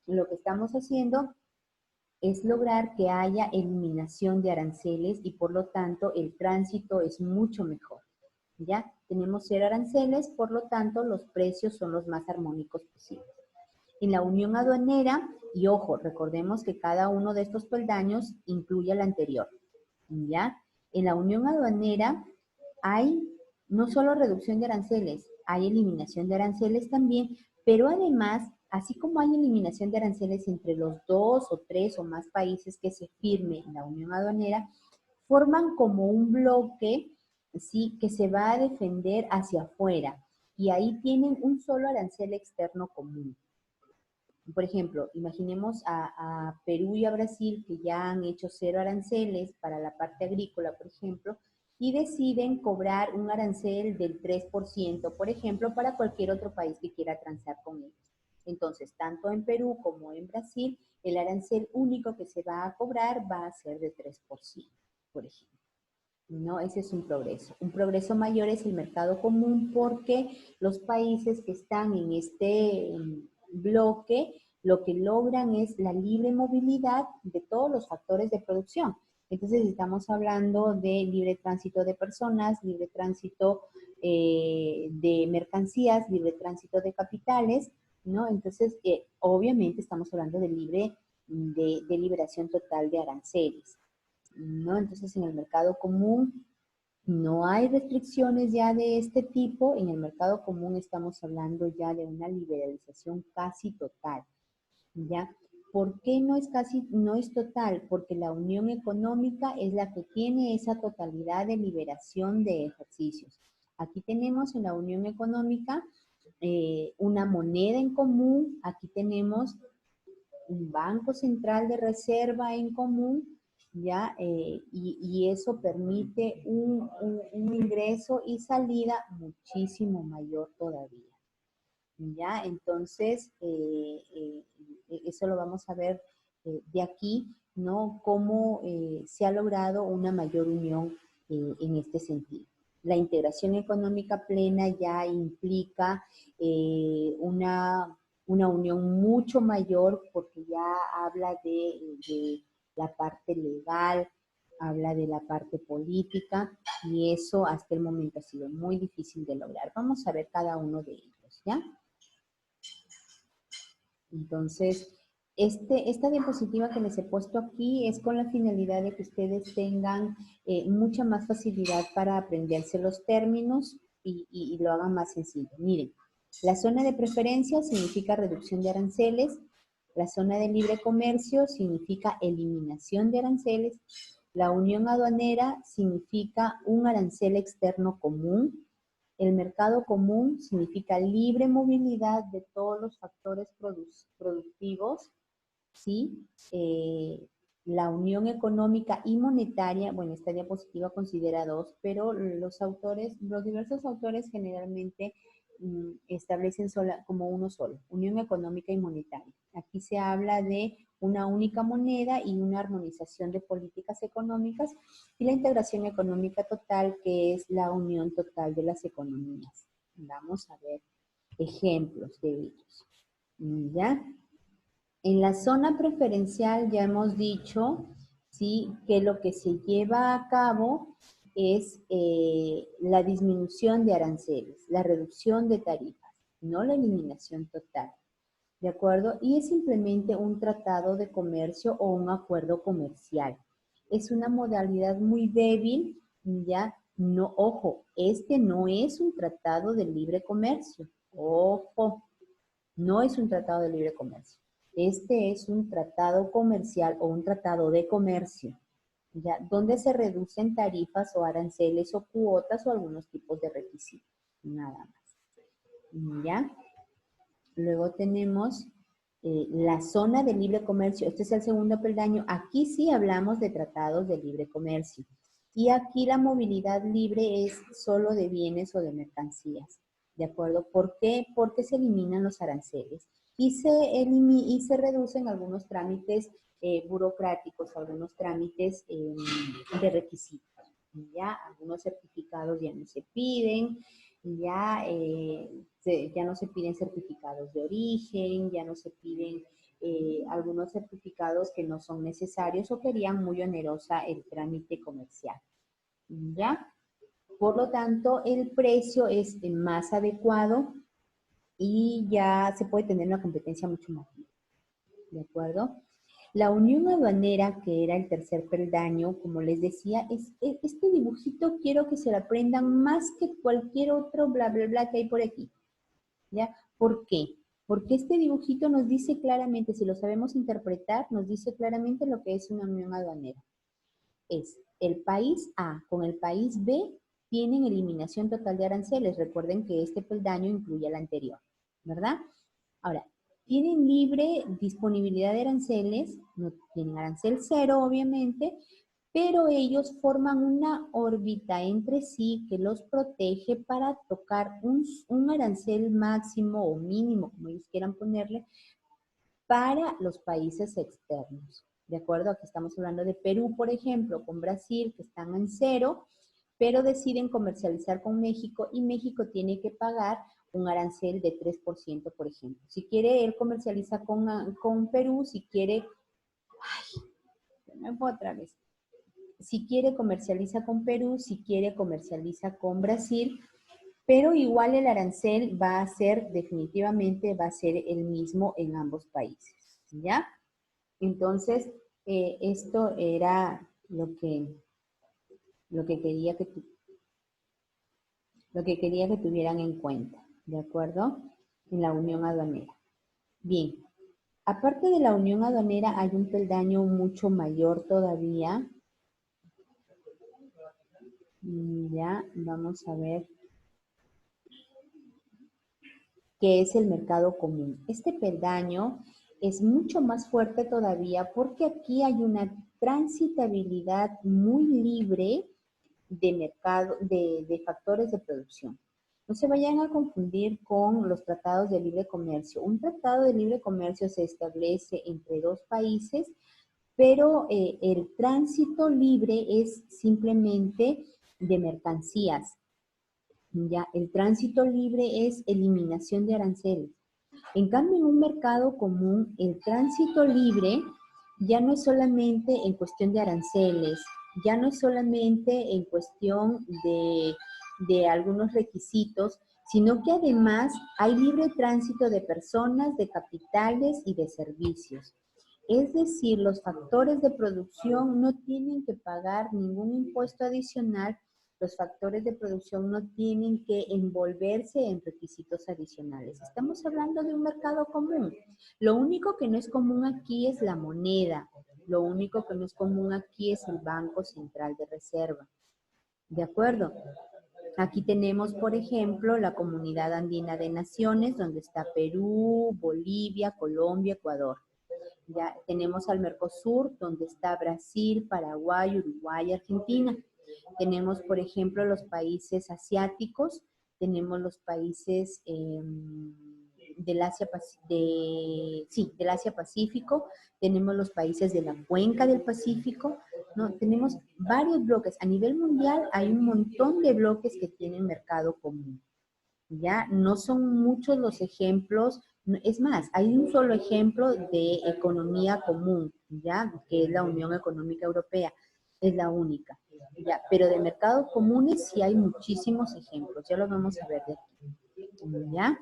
lo que estamos haciendo es lograr que haya eliminación de aranceles y por lo tanto el tránsito es mucho mejor. ¿Ya? Tenemos 0 aranceles, por lo tanto los precios son los más armónicos posibles. En la unión aduanera, y ojo, recordemos que cada uno de estos peldaños incluye al anterior, ¿ya? En la unión aduanera hay no solo reducción de aranceles, hay eliminación de aranceles también, pero además, así como hay eliminación de aranceles entre los 2 o 3 o más países que se firme en la unión aduanera, forman como un bloque, ¿sí?, que se va a defender hacia afuera, y ahí tienen un solo arancel externo común. Por ejemplo, imaginemos a Perú y a Brasil que ya han hecho 0 aranceles para la parte agrícola, por ejemplo, y deciden cobrar un arancel del 3%, por ejemplo, para cualquier otro país que quiera transar con ellos. Entonces, tanto en Perú como en Brasil, el arancel único que se va a cobrar va a ser de 3%, por ejemplo. ¿No? Ese es un progreso. Un progreso mayor es el mercado común porque los países que están en este bloque lo que logran es la libre movilidad de todos los factores de producción. Entonces estamos hablando de libre tránsito de personas, libre tránsito de mercancías, libre tránsito de capitales, ¿no? Entonces, obviamente estamos hablando de liberación total de aranceles, ¿no? Entonces, en el mercado común no hay restricciones ya de este tipo. En el mercado común estamos hablando ya de una liberalización casi total, ¿ya? ¿Por qué no es total? Porque la unión económica es la que tiene esa totalidad de liberación de ejercicios. Aquí tenemos en la unión económica una moneda en común, aquí tenemos un banco central de reserva en común, ¿ya? Y eso permite un ingreso y salida muchísimo mayor todavía, ¿ya? Entonces, eso lo vamos a ver de aquí, ¿no? Cómo se ha logrado una mayor unión en este sentido. La integración económica plena ya implica una unión mucho mayor porque ya habla de la parte legal, habla de la parte política y eso hasta el momento ha sido muy difícil de lograr. Vamos a ver cada uno de ellos, ¿ya? Entonces, esta diapositiva que les he puesto aquí es con la finalidad de que ustedes tengan mucha más facilidad para aprenderse los términos y lo hagan más sencillo. Miren, la zona de preferencia significa reducción de aranceles, la zona de libre comercio significa eliminación de aranceles, la unión aduanera significa un arancel externo común, el mercado común significa libre movilidad de todos los factores productivos, ¿sí? La unión económica y monetaria, bueno, esta diapositiva considera 2, pero los diversos autores generalmente establecen como uno solo, Unión Económica y Monetaria. Aquí se habla de una única moneda y una armonización de políticas económicas y la integración económica total, que es la unión total de las economías. Vamos a ver ejemplos de ellos. ¿Ya? En la zona preferencial ya hemos dicho, ¿sí?, que lo que se lleva a cabo es la disminución de aranceles, la reducción de tarifas, no la eliminación total, ¿de acuerdo? Y es simplemente un tratado de comercio o un acuerdo comercial. Es una modalidad muy débil, ¿ya? No, ojo, este no es un tratado de libre comercio, ojo, no es un tratado de libre comercio. Este es un tratado comercial o un tratado de comercio, ¿ya? Donde se reducen tarifas o aranceles o cuotas o algunos tipos de requisitos, nada más, ¿ya? Luego tenemos la zona de libre comercio. Este es el segundo peldaño. Aquí sí hablamos de tratados de libre comercio. Y aquí la movilidad libre es solo de bienes o de mercancías. ¿De acuerdo? ¿Por qué? Porque se eliminan los aranceles y se reducen algunos trámites burocráticos, algunos trámites de requisitos. ¿Ya? Algunos certificados ya no se piden, ya no se piden certificados de origen, ya no se piden algunos certificados que no son necesarios o que harían muy onerosa el trámite comercial, ¿ya? Por lo tanto, el precio es más adecuado y ya se puede tener una competencia mucho más libre, ¿de acuerdo? La unión aduanera, que era el tercer peldaño, como les decía, este dibujito quiero que se lo aprendan más que cualquier otro bla, bla, bla que hay por aquí, ¿ya? ¿Por qué? Porque este dibujito nos dice claramente, si lo sabemos interpretar, nos dice claramente lo que es una unión aduanera. Es el país A con el país B tienen eliminación total de aranceles. Recuerden que este peldaño incluye al anterior, ¿verdad? Ahora, tienen libre disponibilidad de aranceles, no tienen arancel cero, obviamente, pero ellos forman una órbita entre sí que los protege para tocar un arancel máximo o mínimo, como ellos quieran ponerle, para los países externos. ¿De acuerdo? Aquí estamos hablando de Perú, por ejemplo, con Brasil, que están en cero, pero deciden comercializar con México y México tiene que pagar un arancel de 3%, por ejemplo. Si quiere, él comercializa con Perú, si quiere, me voy otra vez. Si quiere, comercializa con Perú, si quiere, comercializa con Brasil, pero igual el arancel va a ser, definitivamente, va a ser el mismo en ambos países, ¿ya? Entonces, esto era lo que quería que tuvieran en cuenta, ¿de acuerdo? En la unión aduanera. Bien, aparte de la unión aduanera hay un peldaño mucho mayor todavía. Ya, vamos a ver, que es el mercado común. Este peldaño es mucho más fuerte todavía porque aquí hay una transitabilidad muy libre de mercado, de factores de producción. No se vayan a confundir con los tratados de libre comercio. Un tratado de libre comercio se establece entre dos países, pero el tránsito libre es simplemente de mercancías. Ya, el tránsito libre es eliminación de aranceles. En cambio, en un mercado común, el tránsito libre ya no es solamente en cuestión de aranceles, ya no es solamente en cuestión de algunos requisitos, sino que además hay libre tránsito de personas, de capitales y de servicios. Es decir, los factores de producción no tienen que pagar ningún impuesto adicional, los factores de producción no tienen que envolverse en requisitos adicionales. Estamos hablando de un mercado común. Lo único que no es común aquí es la moneda. Lo único que no es común aquí es el Banco Central de Reserva. ¿De acuerdo? Aquí tenemos, por ejemplo, la Comunidad Andina de Naciones, donde está Perú, Bolivia, Colombia, Ecuador. Ya tenemos al Mercosur, donde está Brasil, Paraguay, Uruguay, Argentina. Tenemos, por ejemplo, los países asiáticos, tenemos los países del del Asia Pacífico, tenemos los países de la cuenca del Pacífico, ¿no? Tenemos varios bloques. A nivel mundial hay un montón de bloques que tienen mercado común. Ya no son muchos los ejemplos, es más, hay un solo ejemplo de economía común, ya, que es la Unión Económica Europea, es la única, ya, pero de mercados comunes sí hay muchísimos ejemplos, ya los vamos a ver de aquí, ya.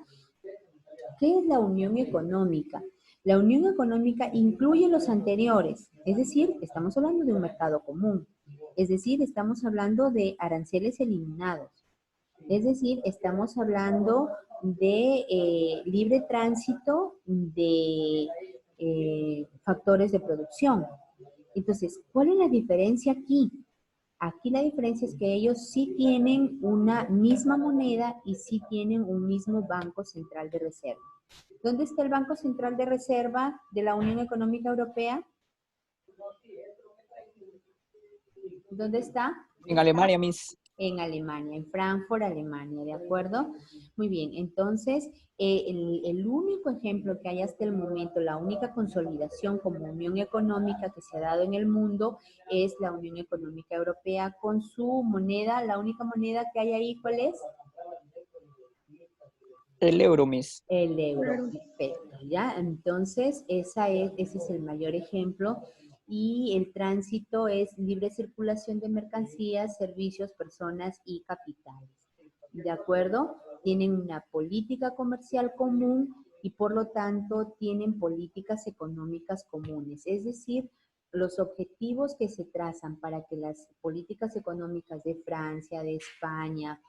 ¿Qué es la Unión Económica? La Unión Económica incluye los anteriores, es decir, estamos hablando de un mercado común, es decir, estamos hablando de aranceles eliminados. Es decir, estamos hablando de libre tránsito de factores de producción. Entonces, ¿cuál es la diferencia aquí? Aquí la diferencia es que ellos sí tienen una misma moneda y sí tienen un mismo Banco Central de Reserva. ¿Dónde está el Banco Central de Reserva de la Unión Económica Europea? ¿Dónde está? En Alemania, Miss. En Alemania, en Frankfurt, Alemania, ¿de acuerdo? Muy bien, entonces, el único ejemplo que hay hasta el momento, la única consolidación como unión económica que se ha dado en el mundo es la Unión Económica Europea con su moneda, la única moneda que hay ahí, ¿cuál es? El euro, Miss. El euro, perfecto, ¿ya? Entonces, ese es el mayor ejemplo. Y el tránsito es libre circulación de mercancías, servicios, personas y capitales. ¿De acuerdo? Tienen una política comercial común y por lo tanto tienen políticas económicas comunes. Es decir, los objetivos que se trazan para que las políticas económicas de Francia, de España,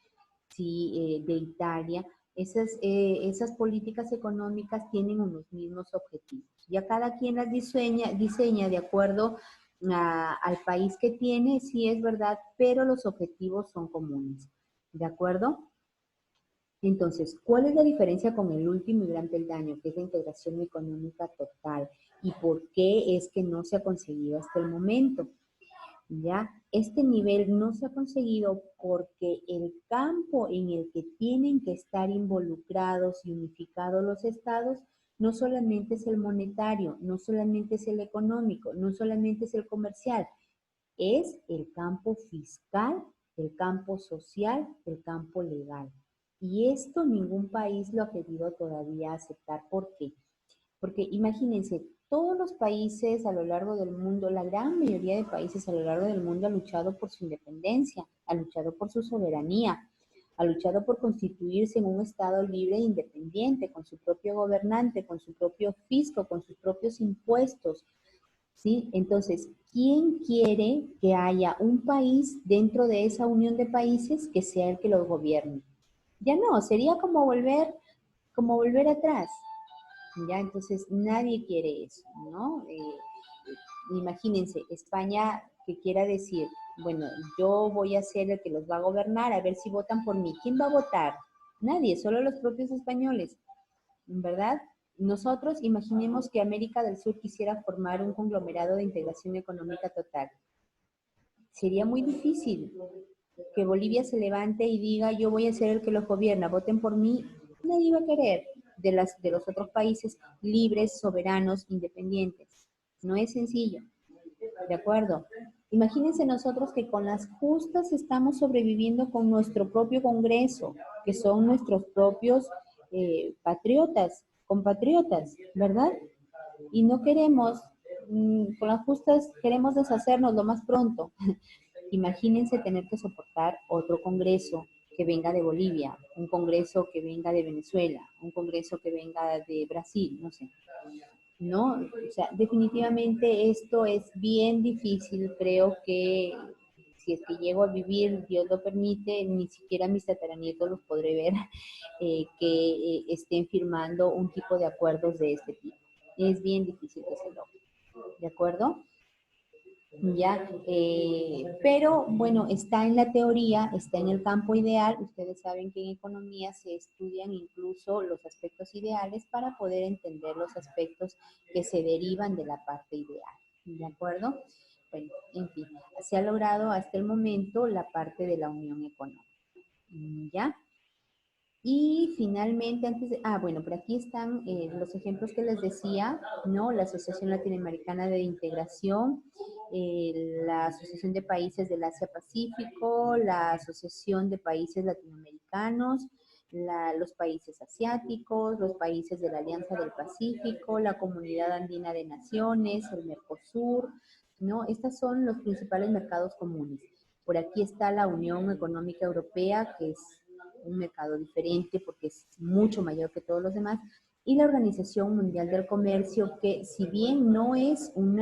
sí, de Italia, esas políticas económicas tienen unos mismos objetivos. Ya cada quien las diseña de acuerdo al país que tiene, sí es verdad, pero los objetivos son comunes. ¿De acuerdo? Entonces, ¿cuál es la diferencia con el último y gran peldaño, que es la integración económica total? ¿Y por qué es que no se ha conseguido hasta el momento? ¿Ya? Este nivel no se ha conseguido porque el campo en el que tienen que estar involucrados y unificados los estados no solamente es el monetario, no solamente es el económico, no solamente es el comercial, es el campo fiscal, el campo social, el campo legal. Y esto ningún país lo ha querido todavía aceptar. ¿Por qué? Porque imagínense, todos los países a lo largo del mundo, la gran mayoría de países a lo largo del mundo ha luchado por su independencia, ha luchado por su soberanía, ha luchado por constituirse en un Estado libre e independiente, con su propio gobernante, con su propio fisco, con sus propios impuestos, ¿sí? Entonces, ¿quién quiere que haya un país dentro de esa unión de países que sea el que los gobierne? Ya no, sería como volver atrás. ¿Ya? Entonces nadie quiere eso, ¿no? Imagínense, España que quiera decir, bueno, yo voy a ser el que los va a gobernar, a ver si votan por mí. ¿Quién va a votar? Nadie, solo los propios españoles, ¿verdad? Nosotros imaginemos que América del Sur quisiera formar un conglomerado de integración económica total. Sería muy difícil que Bolivia se levante y diga, yo voy a ser el que los gobierna, voten por mí. Nadie va a querer de los otros países libres, soberanos, independientes. No es sencillo, ¿de acuerdo? Imagínense nosotros que con las justas estamos sobreviviendo con nuestro propio Congreso, que son nuestros propios patriotas, compatriotas, ¿verdad? Y no queremos, con las justas queremos deshacernos lo más pronto. Imagínense tener que soportar otro Congreso que venga de Bolivia, un Congreso que venga de Venezuela, un Congreso que venga de Brasil, no sé. No, o sea, definitivamente esto es bien difícil. Creo que si es que llego a vivir, Dios lo permite, ni siquiera mis tataranietos los podré ver que estén firmando un tipo de acuerdos de este tipo. Es bien difícil que se logre. ¿De acuerdo? Ya, pero bueno, está en la teoría, está en el campo ideal. Ustedes saben que en economía se estudian incluso los aspectos ideales para poder entender los aspectos que se derivan de la parte ideal. ¿De acuerdo? Bueno, en fin, se ha logrado hasta el momento la parte de la unión económica. ¿Ya? Y finalmente, bueno, por aquí están los ejemplos que les decía, ¿no? La Asociación Latinoamericana de Integración, la Asociación de Países del Asia-Pacífico, la Asociación de Países Latinoamericanos, los países asiáticos, los países de la Alianza del Pacífico, la Comunidad Andina de Naciones, el Mercosur, ¿no? Estos son los principales mercados comunes. Por aquí está la Unión Económica Europea, que es un mercado diferente porque es mucho mayor que todos los demás, y la Organización Mundial del Comercio, que si bien no es un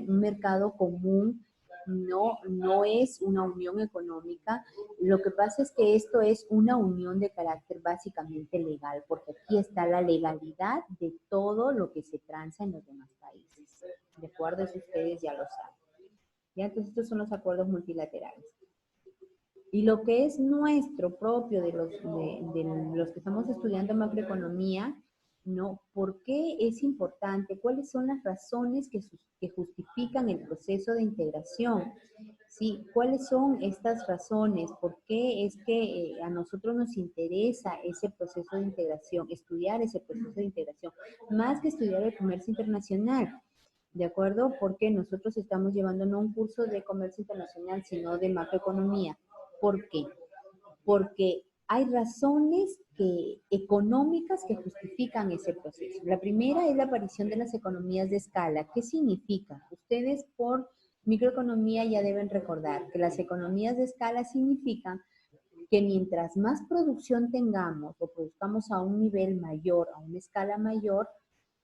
mercado común, no es una unión económica, lo que pasa es que esto es una unión de carácter básicamente legal, porque aquí está la legalidad de todo lo que se transa en los demás países. ¿De acuerdo? Eso ustedes ya lo saben. ¿Ya? Entonces estos son los acuerdos multilaterales. Y lo que es nuestro propio de los que estamos estudiando macroeconomía, ¿no? ¿Por qué es importante? ¿Cuáles son las razones que justifican el proceso de integración? ¿Sí? ¿Cuáles son estas razones? ¿Por qué es que a nosotros nos interesa ese proceso de integración, estudiar ese proceso de integración, más que estudiar el comercio internacional? ¿De acuerdo? Porque nosotros estamos llevando no un curso de comercio internacional, sino de macroeconomía. ¿Por qué? Porque hay razones económicas que justifican ese proceso. La primera es la aparición de las economías de escala. ¿Qué significa? Ustedes por microeconomía ya deben recordar que las economías de escala significan que mientras más producción tengamos o produzcamos a un nivel mayor, a una escala mayor,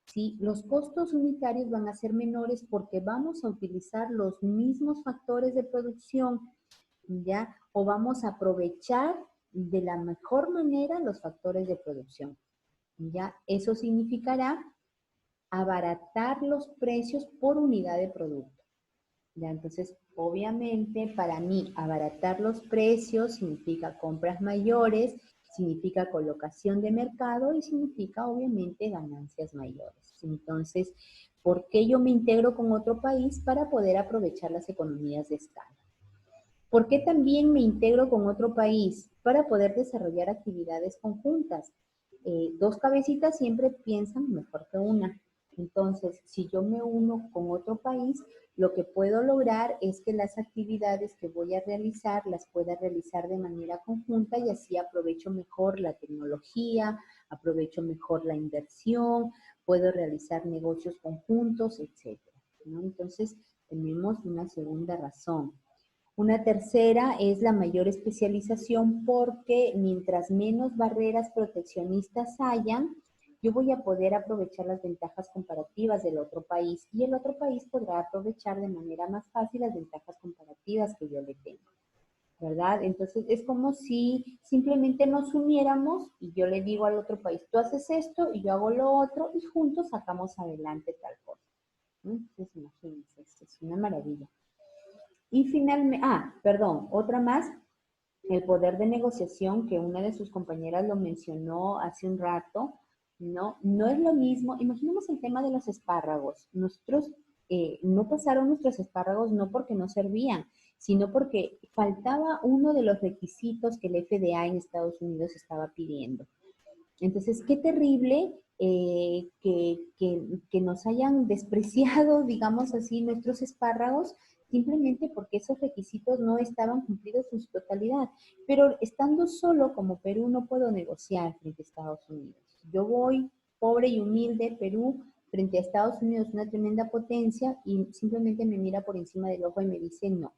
¿sí? Los costos unitarios van a ser menores porque vamos a utilizar los mismos factores de producción, ¿ya? O vamos a aprovechar de la mejor manera los factores de producción, ¿ya? Eso significará abaratar los precios por unidad de producto, ¿ya? Entonces, obviamente, para mí, abaratar los precios significa compras mayores, significa colocación de mercado y significa, obviamente, ganancias mayores. Entonces, ¿por qué yo me integro con otro país? Para poder aprovechar las economías de escala. ¿Por qué también me integro con otro país? Para poder desarrollar actividades conjuntas. Dos cabecitas siempre piensan mejor que una. Entonces, si yo me uno con otro país, lo que puedo lograr es que las actividades que voy a realizar las pueda realizar de manera conjunta y así aprovecho mejor la tecnología, aprovecho mejor la inversión, puedo realizar negocios conjuntos, etc., ¿no? Entonces, tenemos una segunda razón. Una tercera es la mayor especialización porque mientras menos barreras proteccionistas hayan, yo voy a poder aprovechar las ventajas comparativas del otro país y el otro país podrá aprovechar de manera más fácil las ventajas comparativas que yo le tengo, ¿verdad? Entonces es como si simplemente nos uniéramos y yo le digo al otro país, tú haces esto y yo hago lo otro y juntos sacamos adelante tal cosa. Entonces imagínense, es una maravilla. Y finalmente, otra más, el poder de negociación, que una de sus compañeras lo mencionó hace un rato, ¿no? No es lo mismo, imaginemos el tema de los espárragos. Nosotros no pasaron nuestros espárragos no porque no servían, sino porque faltaba uno de los requisitos que el FDA en Estados Unidos estaba pidiendo. Entonces, qué terrible que nos hayan despreciado, digamos así, nuestros espárragos, simplemente porque esos requisitos no estaban cumplidos en su totalidad. Pero estando solo como Perú no puedo negociar frente a Estados Unidos. Yo voy, pobre y humilde, Perú, frente a Estados Unidos, una tremenda potencia, y simplemente me mira por encima del ojo y me dice no.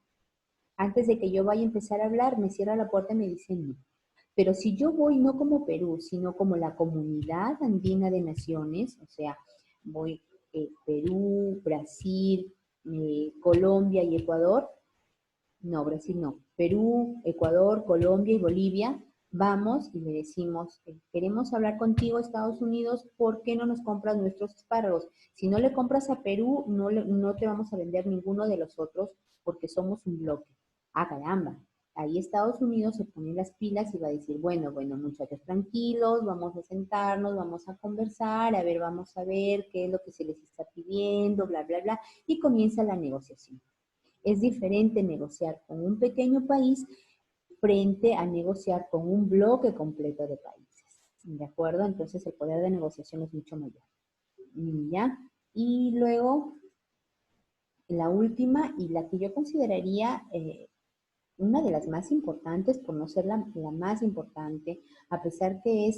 Antes de que yo vaya a empezar a hablar, me cierra la puerta y me dice no. Pero si yo voy no como Perú, sino como la Comunidad Andina de Naciones, o sea, voy Perú, Brasil, Colombia y Ecuador, no, Brasil no, Perú, Ecuador, Colombia y Bolivia, vamos y le decimos, queremos hablar contigo, Estados Unidos, ¿por qué no nos compras nuestros espárragos? Si no le compras a Perú, no te vamos a vender ninguno de los otros porque somos un bloque. Ah, caramba. Ahí Estados Unidos se pone las pilas y va a decir, bueno, muchachos, tranquilos, vamos a sentarnos, vamos a conversar, vamos a ver qué es lo que se les está pidiendo, bla, bla, bla, y comienza la negociación. Es diferente negociar con un pequeño país frente a negociar con un bloque completo de países. ¿De acuerdo? Entonces el poder de negociación es mucho mayor. ¿Ya? Y luego, la última y la que yo consideraría una de las más importantes, por no ser la más importante, a pesar que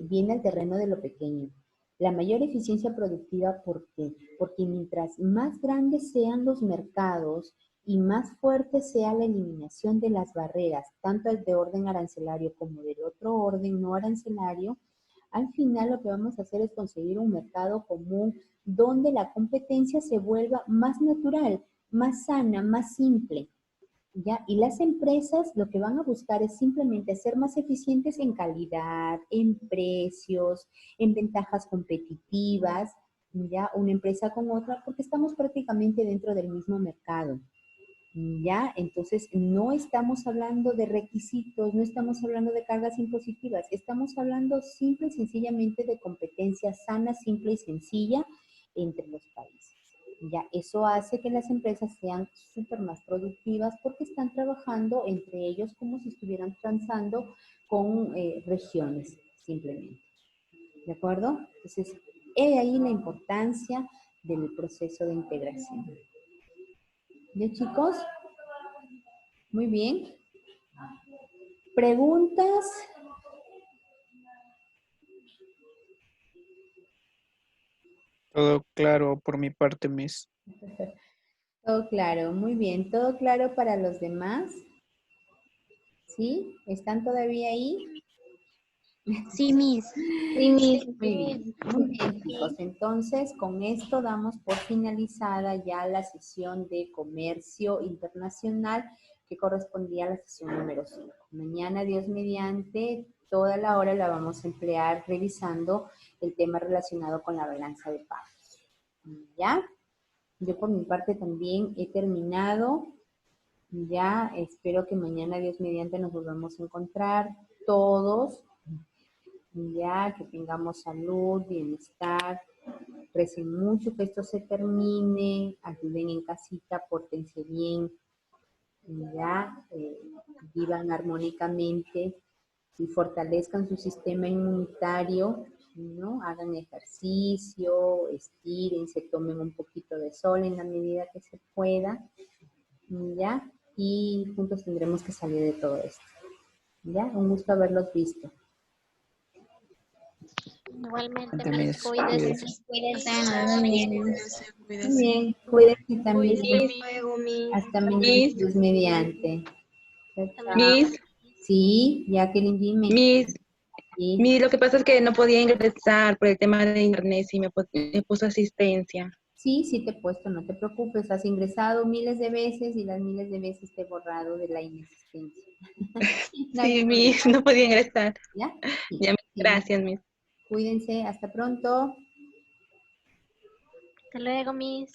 viene al terreno de lo pequeño. La mayor eficiencia productiva, ¿por qué? Porque mientras más grandes sean los mercados y más fuerte sea la eliminación de las barreras, tanto el de orden arancelario como del otro orden no arancelario, al final lo que vamos a hacer es conseguir un mercado común donde la competencia se vuelva más natural, más sana, más simple. ¿Ya? Y las empresas lo que van a buscar es simplemente ser más eficientes en calidad, en precios, en ventajas competitivas, ¿ya? Una empresa con otra, porque estamos prácticamente dentro del mismo mercado. ¿Ya? Entonces, no estamos hablando de requisitos, no estamos hablando de cargas impositivas, estamos hablando simple y sencillamente de competencia sana, simple y sencilla entre los países. Ya, eso hace que las empresas sean súper más productivas porque están trabajando entre ellos como si estuvieran transando con regiones, simplemente. ¿De acuerdo? Entonces, he ahí la importancia del proceso de integración. ¿Ya, chicos? Muy bien. ¿Preguntas? Todo claro por mi parte, Miss. Todo claro, muy bien. ¿Todo claro para los demás? ¿Sí? ¿Están todavía ahí? Sí, Miss. Sí, Miss. Muy bien, chicos. Entonces, con esto damos por finalizada ya la sesión de comercio internacional que correspondía a la sesión número 5. Mañana, Dios mediante, toda la hora la vamos a emplear revisando el tema relacionado con la balanza de pagos. ¿Ya? Yo por mi parte también he terminado. Ya, espero que mañana, Dios mediante, nos volvamos a encontrar todos. Ya, que tengamos salud, bienestar, recen mucho que esto se termine, ayuden en casita, pórtense bien, ya, vivan armónicamente y fortalezcan su sistema inmunitario, ¿no? Hagan ejercicio, estírense, tomen un poquito de sol en la medida que se pueda, ya, y juntos tendremos que salir de todo esto. Ya, un gusto haberlos visto. Igualmente, Miss, Miss, cuídense. Muy bien, cuídense también. Luego, Miss. Hasta mañana, Miss. Dios mediante. Chao, chao. Miss, Sí, Jacqueline, dime. Miss, Sí. Miss, lo que pasa es que no podía ingresar por el tema de internet y me puso asistencia. Sí, sí te he puesto, no te preocupes. Has ingresado miles de veces y las miles de veces te he borrado de la inexistencia. No hay Sí, problema. Miss, no podía ingresar. ¿Ya? Sí, Ya, sí. gracias, Miss. Cuídense, hasta pronto. Hasta luego, Miss.